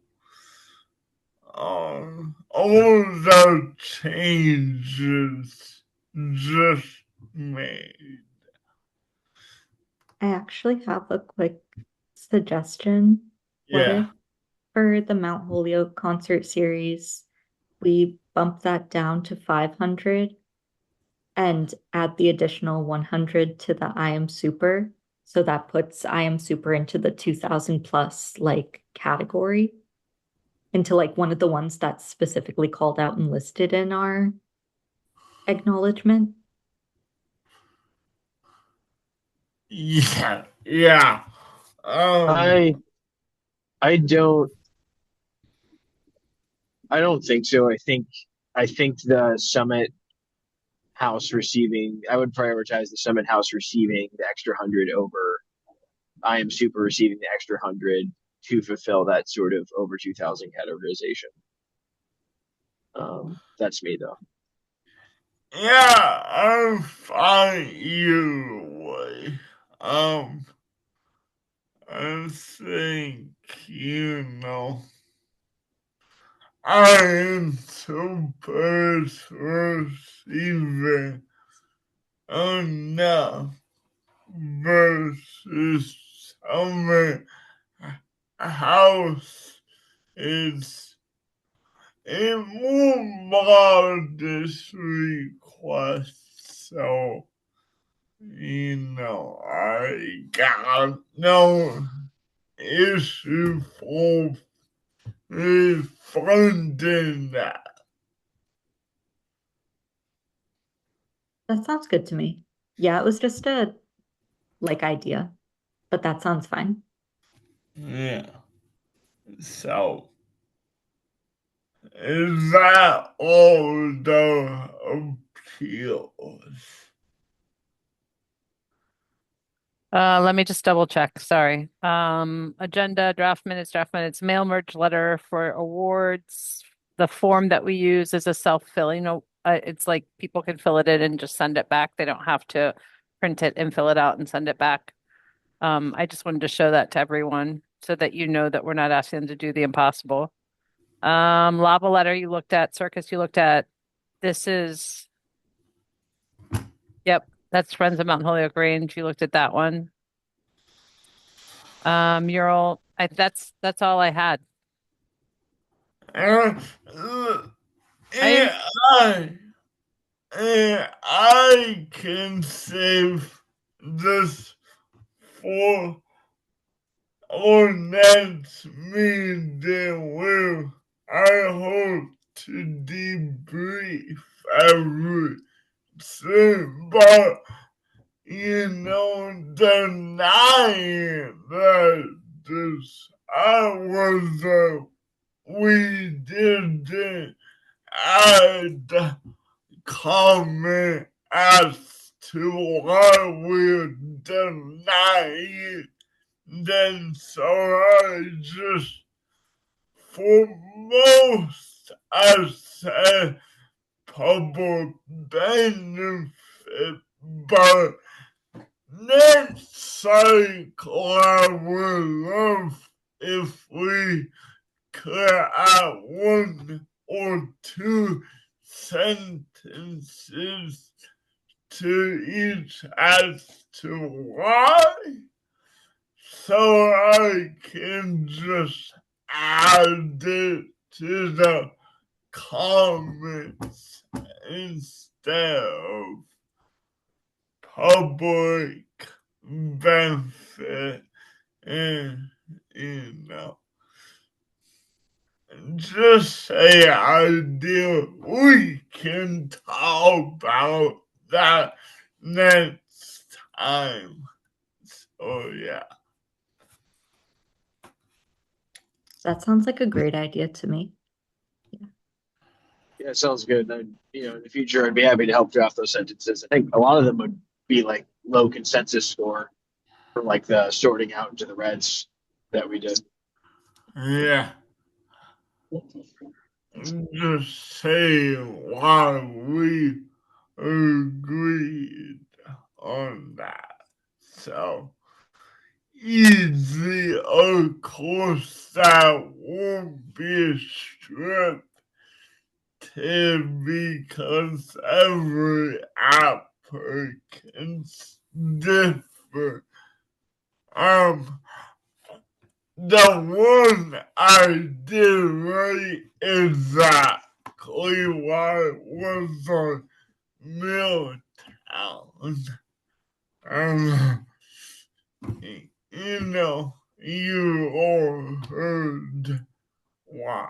on all the changes just made. I actually have a quick suggestion. What Yeah. if for the Mount Holyoke concert series, we bump that down to 500 and add the additional 100 to the I Am Super? So that puts I Am Super into the 2000 plus like category, into like one of the ones that's specifically called out and listed in our acknowledgement. Yeah. Yeah. I I don't I don't think so. I think the Summit House receiving, I would prioritize the Summit House receiving the extra 100 over I Am Super receiving the extra 100 to fulfill that sort of over 2000 categorization. That's me though. Yeah, I'm fine either way. I think, I am supposed to receiving enough versus Summit House is a more modest request. So, I got no issue for funding that. That sounds good to me. Yeah, it was just a like idea, but that sounds fine. Yeah. So, Is that all the appeals? Let me just double check. Sorry. Agenda, draft minutes, mail merge letter for awards. The form that we use is a self-filling. It's like people can fill it in and just send it back. They don't have to print it and fill it out and send it back. I just wanted to show that to everyone so that you know that we're not asking them to do the impossible. Lava letter you looked at, circus you looked at. This is, yep, that's Friends of Mount Holyoke Range. You looked at that one. Mural, that's all I had. And, and I can save this for our next meeting where I hope to debrief everything, but denying that this I was we didn't add comment as to why we're denying. Then so I just for most I said public benefit, but next cycle I would love if we could add one or two sentences to each as to why, so I can just add it to the comments instead of public benefit, and just say idea. We can talk about that next time. So yeah. That sounds like a great idea to me. Yeah, it sounds good. And, in the future, I'd be happy to help draft those sentences. I think a lot of them would be like low consensus score for like the sorting out into the reds that we did. Yeah. Just say why we agreed on that. So easy, of course, that won't be stripped because every applicant's different. The one I did right exactly why it was on Milltown. You all heard why.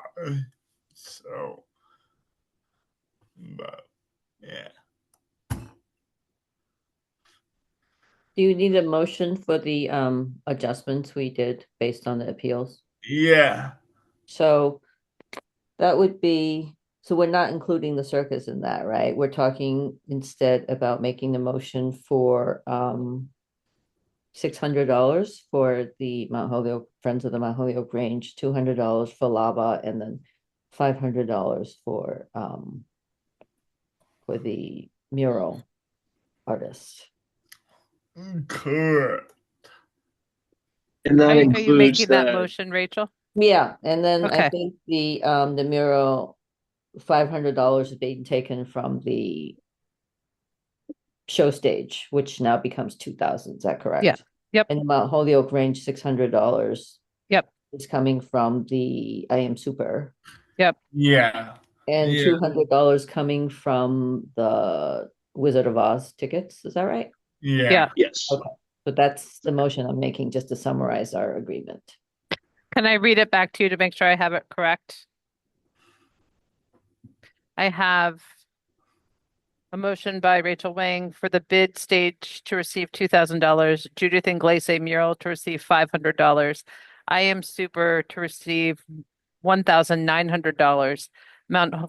So, but yeah. Do you need a motion for the adjustments we did based on the appeals? Yeah. So that would be, so we're not including the circus in that, right? We're talking instead about making the motion for $600 for the Mount Holyoke Friends of the Mount Holyoke Range, $200 for lava, and then $500 for the mural artist. Correct. And that Are you includes making that the motion, Rachel? Yeah, and then I Okay. think the mural, $500 is being taken from the show stage, which now becomes 2,000. Is that correct? Yeah. Yep. And the Mount Holyoke Range, $600. Yep. Is coming from the I Am Super. Yep. Yeah. And Yeah. $200 coming from the Wizard of Oz tickets. Is that right? Yeah. yes. Okay. But that's the motion I'm making just to summarize our agreement. Can I read it back to you to make sure I have it correct? I have a motion by Rachel Wang for the bid stage to receive $2,000, Judith Inglese mural to receive $500, I Am Super to receive $1,900.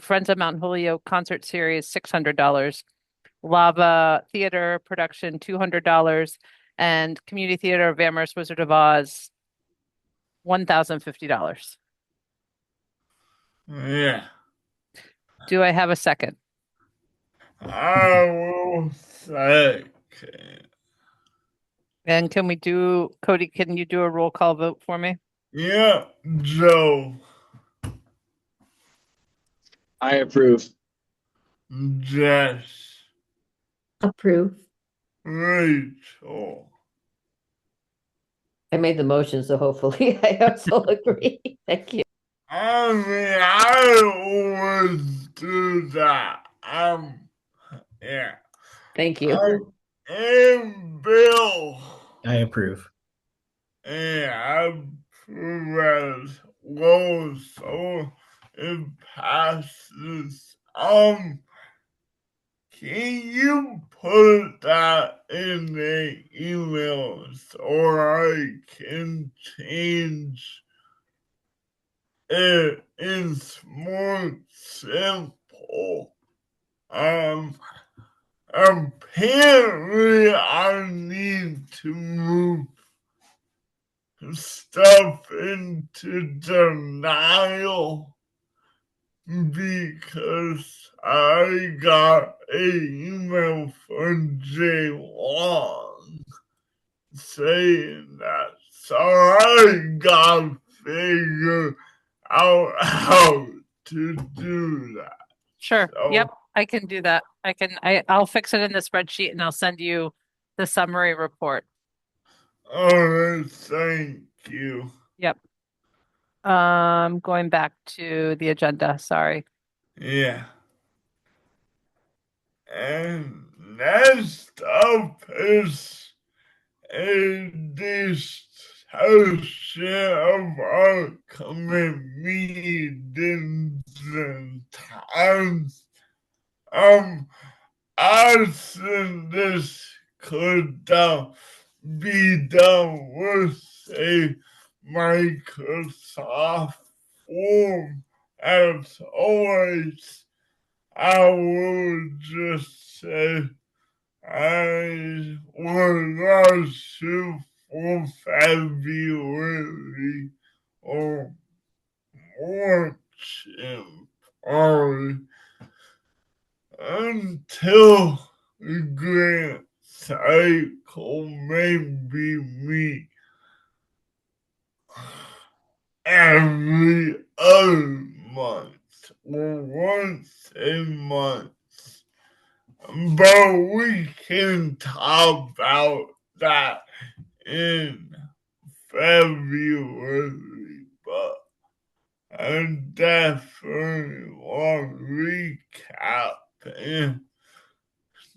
Friends of Mount Holyoke Concert Series, $600. Lava Theater Production, $200. And Community Theater of Amherst Wizard of Oz, $1,050. Yeah. Do I have a second? I will second. And Cody, can you do a roll call vote for me? Yeah, Joe, I approve. Jess, Approve. Rachel. I made the motion, so hopefully I also agree. Thank you. I mean, I always do that. Yeah. Thank you. And Bill. I approve. And I approve as well, so it passes. Can you put that in the emails or I can change it? It's more simple. Apparently I need to move stuff into denial because I got an email from Jay Long saying that. So I gotta figure out how to do that. Sure. So, Yep, I can do that. I'll fix it in the spreadsheet and I'll send you the summary report. alright, thank you. Yep. Going back to the agenda, sorry. Yeah. And next up is a discussion of upcoming meetings and times. I think this could be done with a Microsoft form. As always, I will just say I will shoot for February or March probably until the grant cycle maybe me every other month or once a month. But we can talk about that in February. But I definitely want to recap and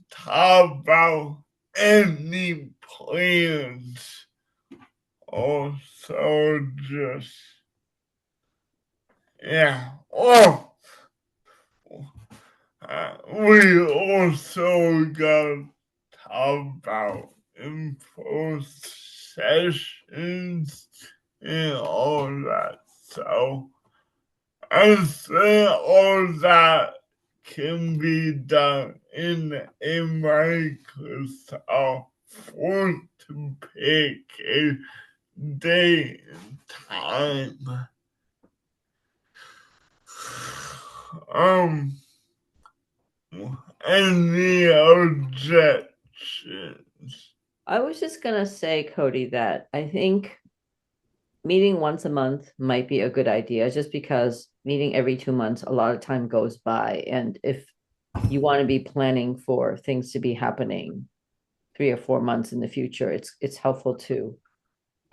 talk about any plans. Also, just yeah. Oh, we also got to talk about info sessions and all that. So I think all that can be done in a Microsoft form to pick a day and time. Any objections? I was just gonna say, Cody, that I think meeting once a month might be a good idea, just because meeting every 2 months, a lot of time goes by. And if you want to be planning for things to be happening 3 or 4 months in the future, it's helpful to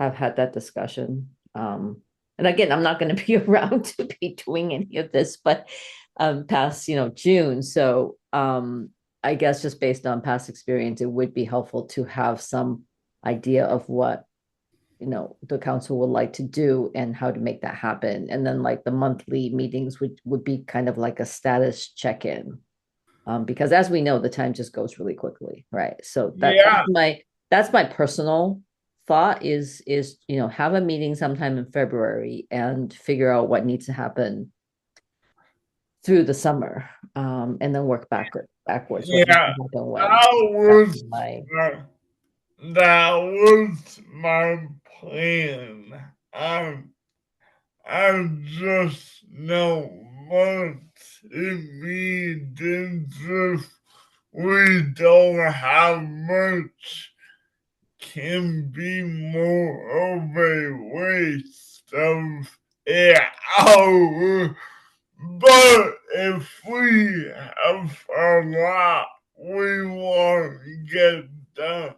have had that discussion. And again, I'm not going to be around to be doing any of this, but past June. So I guess just based on past experience, it would be helpful to have some idea of what the council would like to do and how to make that happen. And then like the monthly meetings would be kind of like a status check-in. Because as we know, the time just goes really quickly, right? So Yeah. that's my personal thought is have a meeting sometime in February and figure out what needs to happen through the summer, and then work backwards. What needs to Yeah, happen when? that That's was my that was my plan. I just know months in meetings if we don't have much can be more of a waste of hour. But if we have a lot we want to get done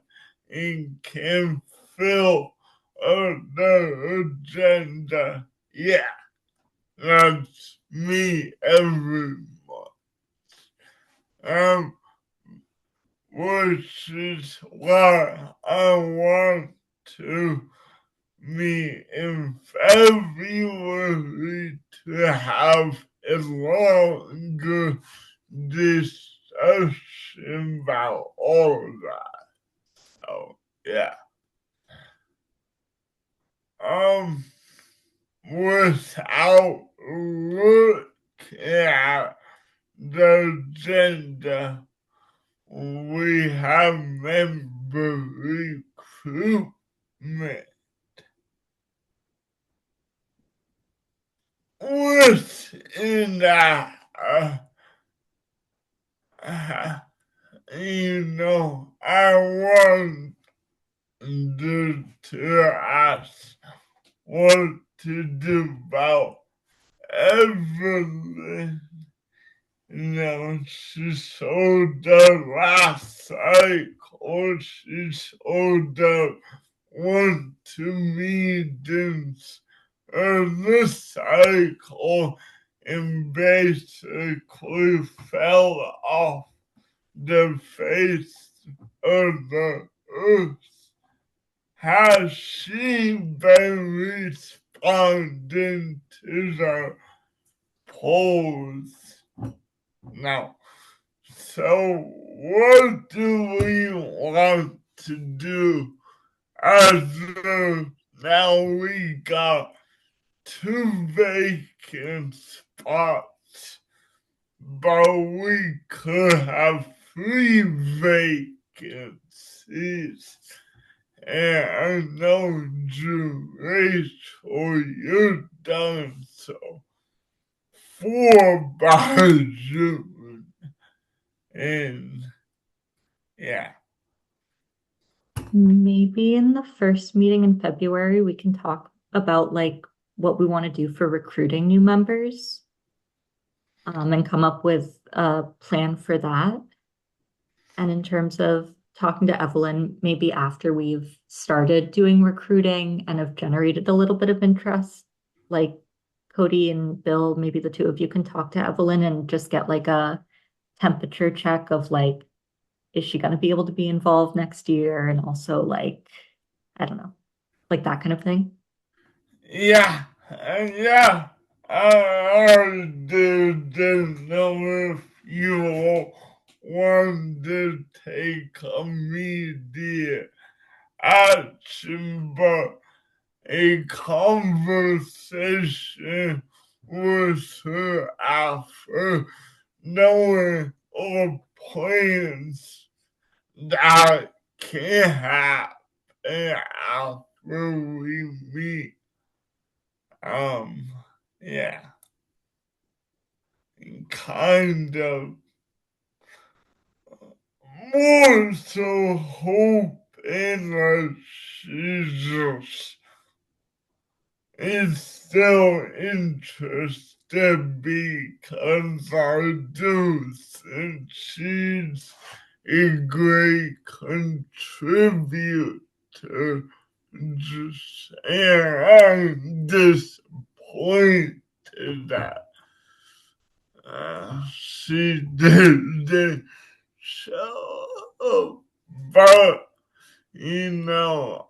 and can fill the agenda, yeah, that's me every month. Which is why I want to meet in February to have a longer discussion about all of that. So yeah. Without looking at the agenda, we have member recruitment. Within that, I want to ask what to do about Evelyn. She sold out last cycle. She sold out 1-2 meetings this cycle and basically fell off the face of the earth. Has she been responding to the polls? No. So what do we want to do as now we got 2 vacant spots, but we could have 3 vacancies. And I know Rachel, you've done so 4 by June. And yeah. Maybe in the first meeting in February, we can talk about like what we want to do for recruiting new members, and come up with a plan for that. And in terms of talking to Evelyn, maybe after we've started doing recruiting and have generated a little bit of interest, like Cody and Bill, maybe the 2 of you can talk to Evelyn and just get like a temperature check of like, is she going to be able to be involved next year? And also like, I don't know, like that kind of thing. Yeah. Yeah. I didn't know if you wanted to take immediate action, but a conversation with her after knowing our plans that can happen after we meet. Yeah. Kind of more so hoping that Jesus is still interested because I do think she's a great contributor. And I'm disappointed that she didn't show up, but we will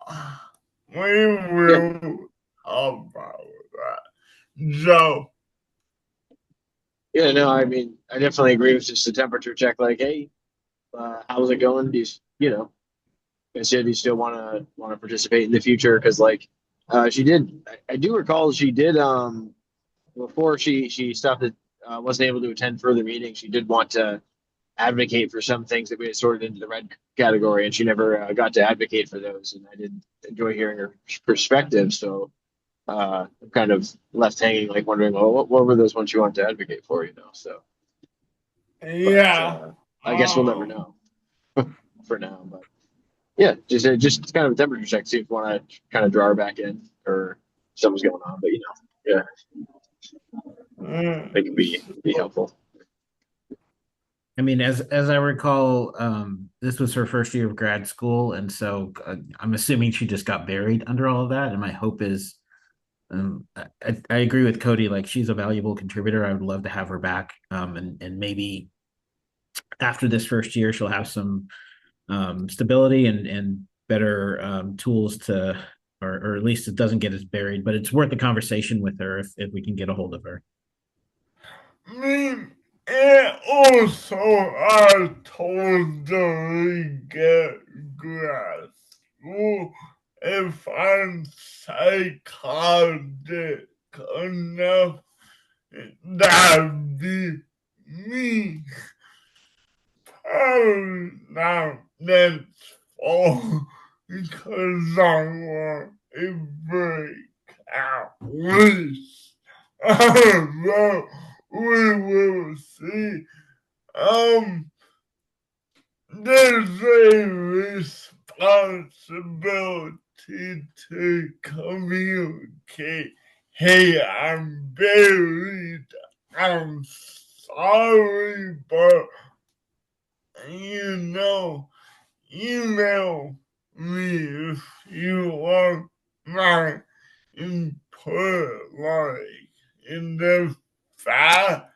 talk about that. Joe. Yeah, no, I mean, I definitely agree with just the temperature check. Like, hey, how's it going? said you still want to participate in the future because like she did. I do recall she did before she stopped it wasn't able to attend further meetings. She did want to advocate for some things that we had sorted into the red category, and she never got to advocate for those. And I did enjoy hearing her perspective. So I'm kind of left hanging, like wondering, well, what were those ones you wanted to advocate for? So, but Yeah. I guess we'll never know for now. But yeah, just kind of a temperature check, see if you want to kind of draw her back in or something's going on. But yeah, Mm, it can be helpful. I mean, as I recall, this was her first year of grad school, and so I'm assuming she just got buried under all of that. And my hope is, I agree with Cody. Like, she's a valuable contributor. I would love to have her back. And maybe after this first year, she'll have some stability and better tools to, or at least it doesn't get as buried. But it's worth a conversation with her if we can get a hold of her. me and also I totally get grass. Well, if I'm psychotic enough, that'd be me. Probably not that's all because I want a break at least. I don't know. We will see. Um, there's a responsibility to communicate. Hey, I'm buried. I'm sorry, but email me if you want my input, like in the fact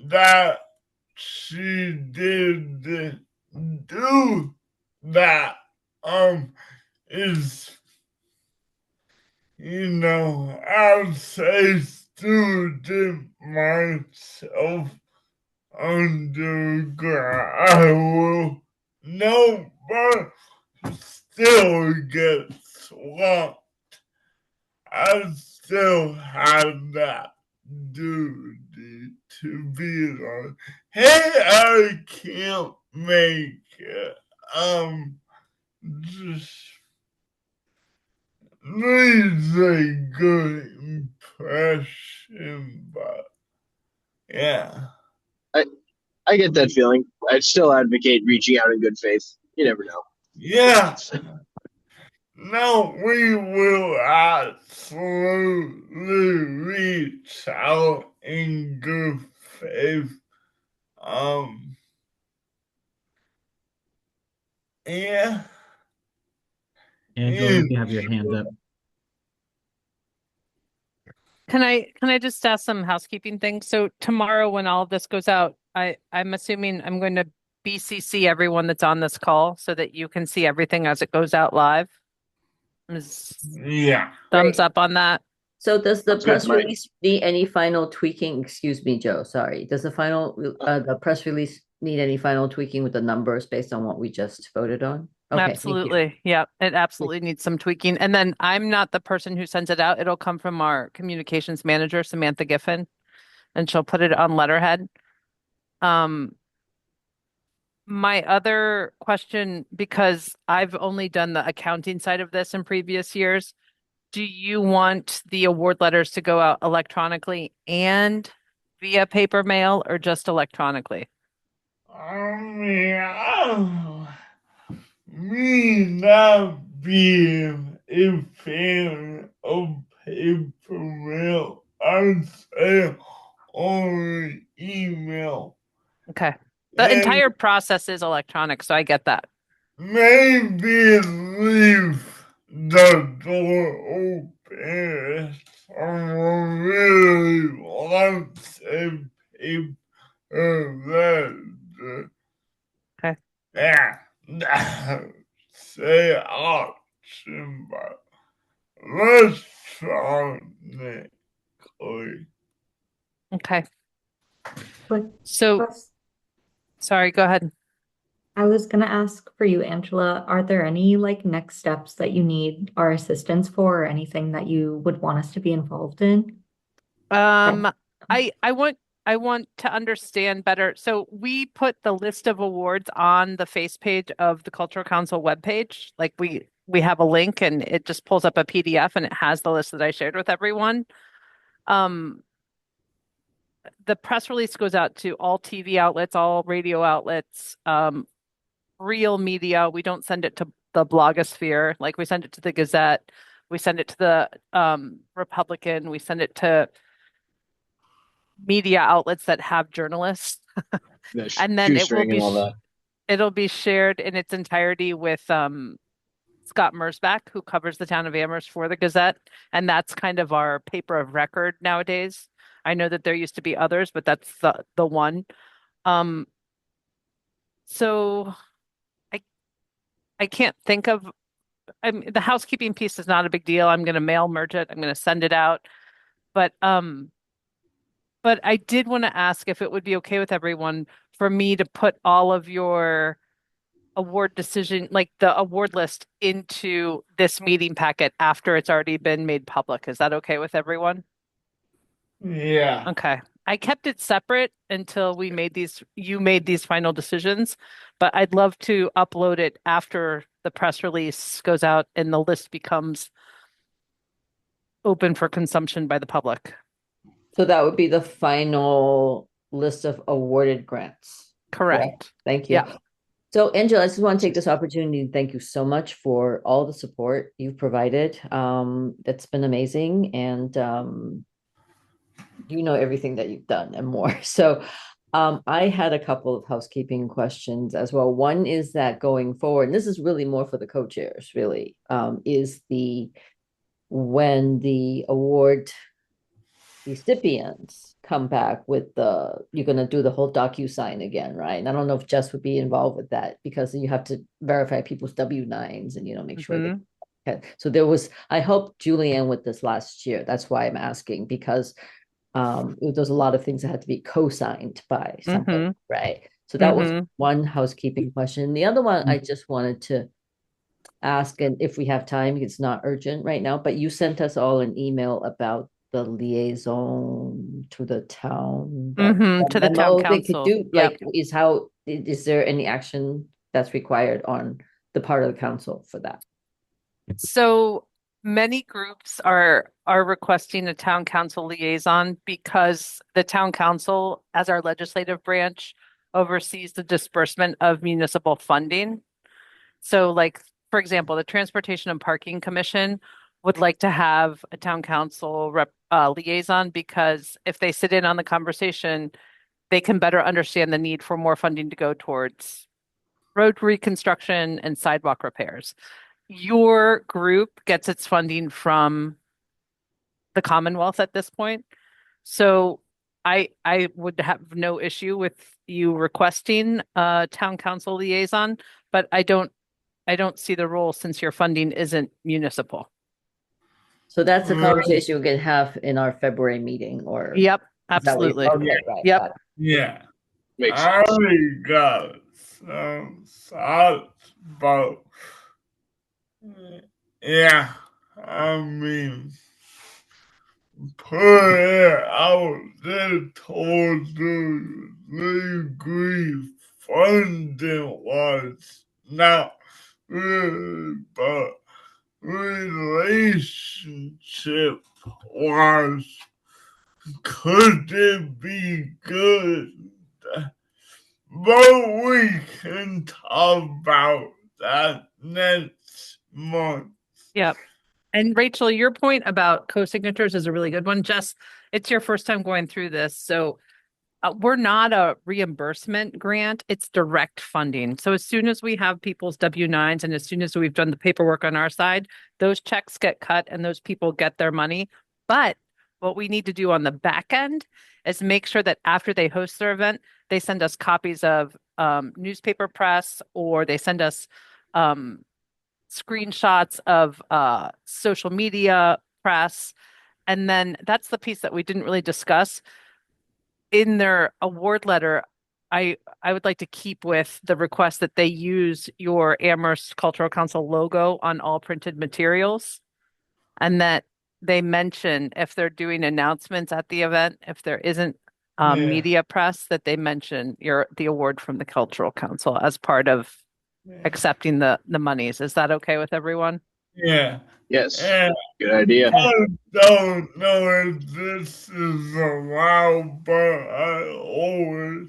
that she did do that is as a student myself undergrad I will know but still get swamped. I still have that duty to be like, hey, I can't make it. Just leaves a good impression, but yeah. I get that feeling. I'd still advocate reaching out in good faith. You never know. Yeah. No, we will absolutely reach out in good faith. Um, yeah, Angela, yeah, you have your hand up. Can I just ask some housekeeping things? So tomorrow when all of this goes out, I'm assuming I'm going to BCC everyone that's on this call so that you can see everything as it goes out live. Is yeah. thumbs Great. up on that? So does the Sounds good, press Mike. release need any final tweaking? Excuse me, Joe, sorry. Does the press release need any final tweaking with the numbers based on what we just voted on? Okay, thank you. Absolutely. Yeah, it absolutely needs some tweaking. And then I'm not the person who sends it out. It'll come from our communications manager, Samantha Giffen, and she'll put it on letterhead. Um, my other question, because I've only done the accounting side of this in previous years, do you want the award letters to go out electronically and via paper mail or just electronically? Me not being a fan of paper mail, I say only email. Okay. The And entire process is electronic, so I get that. maybe leave the door open if someone really wants a paper letter. Okay. Yeah, say option, but electronically. Okay. Quick So, ques- sorry, go ahead. I was gonna ask for you, Angela, are there any like next steps that you need our assistance for or anything that you would want us to be involved in? Um, I want to understand better. So we put the list of awards on the face page of the Cultural Council webpage. Like we have a link and it just pulls up a PDF and it has the list that I shared with everyone. Um, the press release goes out to all TV outlets, all radio outlets, real media. We don't send it to the blogosphere. Like we send it to the Gazette, we send it to the Republican, we send it to media outlets that have journalists, The and then it will shoestring and be all that. it'll be shared in its entirety with Scott Mersbach, who covers the town of Amherst for the Gazette, and that's kind of our paper of record nowadays. I know that there used to be others, but that's the one. Um, so I I can't think of. The housekeeping piece is not a big deal. I'm going to mail merge it. I'm going to send it out, but I did want to ask if it would be okay with everyone for me to put all of your award decision, like the award list, into this meeting packet after it's already been made public. Is that okay with everyone? Yeah. Okay. I kept it separate until you made these final decisions, but I'd love to upload it after the press release goes out and the list becomes open for consumption by the public. So that would be the final list of awarded grants. Correct. Thank you. Yeah. So Angela, I just want to take this opportunity to thank you so much for all the support you've provided. That's been amazing. And you know everything that you've done and more. So I had a couple of housekeeping questions as well. One is that going forward, and this is really more for the co-chairs, really, is when the award recipients come back with you're going to do the whole DocuSign again, right? And I don't know if Jess would be involved with that because you have to verify people's W-9s and, make sure that. Okay. So I helped Julianne with this last year. That's why I'm asking, because there's a lot of things that had to be co-signed by somebody, right? So that was one housekeeping question. The other one I just wanted to ask, and if we have time, it's not urgent right now, but you sent us all an email about the liaison to the town. To the town They could council. do, Yep. is there any action that's required on the part of the council for that? So many groups are requesting a town council liaison because the town council, as our legislative branch, oversees the disbursement of municipal funding. So like, for example, the Transportation and Parking Commission would like to have a town council liaison because if they sit in on the conversation, they can better understand the need for more funding to go towards road reconstruction and sidewalk repairs. Your group gets its funding from the Commonwealth at this point. So I would have no issue with you requesting a town council liaison, but I don't see the role since your funding isn't municipal. So that's a conversation we can have in our February meeting, or Yep, absolutely. Okay, right. Yep. Got it. Yeah. Makes I sense. already got some thoughts about. Yeah. I mean, put it out there towards the degree funding was not really, but relationship was, could it be good? But we can talk about that next month. Yep. And Rachel, your point about co-signatures is a really good one. Jess, it's your first time going through this. So we're not a reimbursement grant, it's direct funding. So as soon as we have people's W-9s and as soon as we've done the paperwork on our side, those checks get cut and those people get their money. But what we need to do on the back end is make sure that after they host their event, they send us copies of newspaper press, or they send us screenshots of social media press. And then that's the piece that we didn't really discuss. In their award letter, I would like to keep with the request that they use your Amherst Cultural Council logo on all printed materials. And that they mention if they're doing announcements at the event, if there isn't Yeah. media press, that they mention the award from the Cultural Council as part of accepting the monies. Is that okay with everyone? Yeah. Yes, And good idea. I don't know if this is allowed, but I always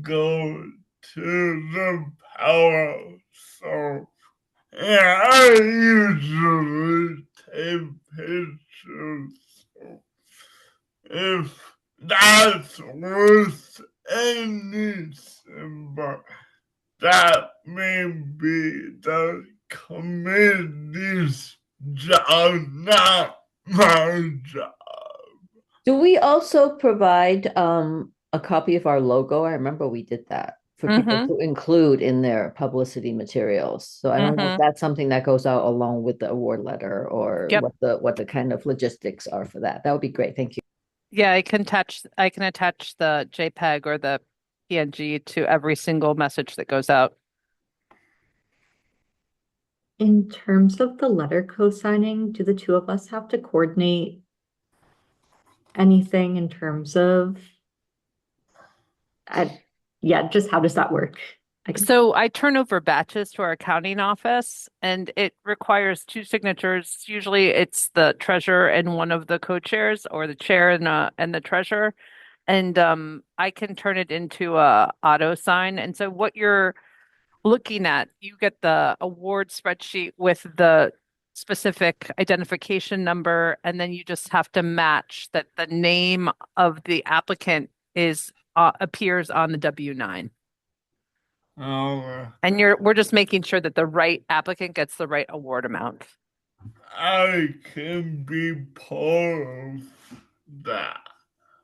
go to the power. So, yeah, I usually take pictures. So if that's worth anything, but that may be the committee's job, not my job. Do we also provide a copy of our logo? I remember we did that for people Mhm. to include in their publicity materials. So I don't know if Mhm. that's something that goes out along with the award letter or Yep. what the kind of logistics are for that. That would be great. Thank you. Yeah, I can attach the JPEG or the PNG to every single message that goes out. In terms of the letter co-signing, do the two of us have to coordinate anything in terms of, yeah, just how does that work? I guess. So I turn over batches to our accounting office, and it requires two signatures. Usually it's the treasurer and one of the co-chairs, or the chair and the treasurer. And I can turn it into a auto sign. And so what you're looking at, you get the award spreadsheet with the specific identification number, and then you just have to match that the name of the applicant is appears on the W-9. And we're just making sure that the right applicant gets the right award amount. I can be part of that.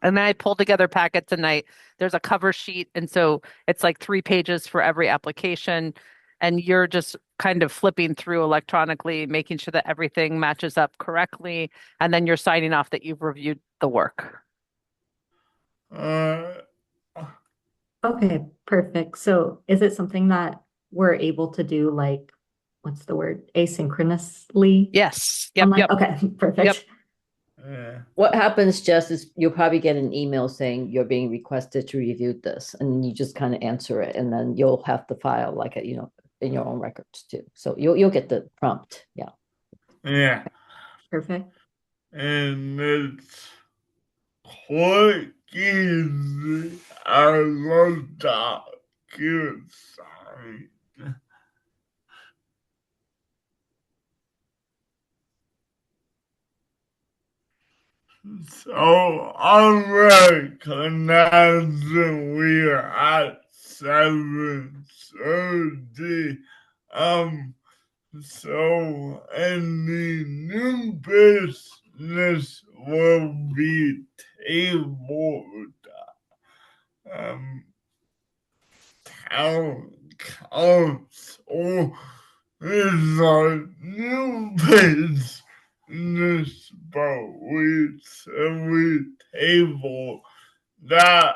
And then I pulled together packet tonight. There's a cover sheet, and so it's like 3 pages for every application. And you're just kind of flipping through electronically, making sure that everything matches up correctly, and then you're signing off that you've reviewed the work. Uh, Okay, perfect. So is it something that we're able to do, like, what's the word? Asynchronously? Yes. Yep. Online? Yep. Okay, perfect. yeah. What happens, Jess, is you'll probably get an email saying you're being requested to review this, and you just kind of answer it, and then you'll have the file like in your own records too. So you'll get the prompt. Yeah. Yeah. Perfect. And it's quite easy. I love DocuSign. So I'm recognizing we are at 7:30. So any new business will be tabled. Town council is a new business, but we said we table that.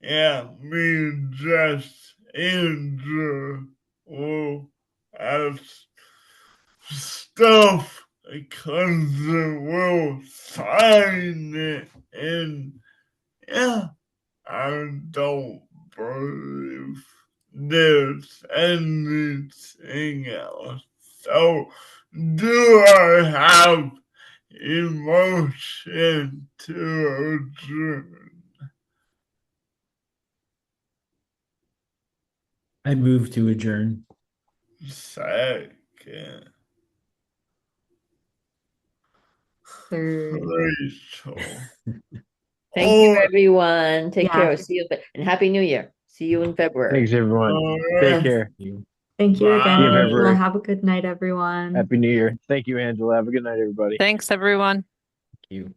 Yeah, me and Jess Andrew will have stuff because we'll sign it, and yeah, I don't believe there's anything else. So, do I have a motion to adjourn? I move to adjourn. Second. Third. Rachel. Thank you, Oh, everyone. Take Yeah. care. See you, and Happy New Year. See you in February. Thanks, everyone. alright. Take Yes. care. Thank you again, Bye. Angela. February. Have a good night, everyone. Happy New Year. Thank you, Angela. Have a good night, everybody. Thanks, everyone. Thank you.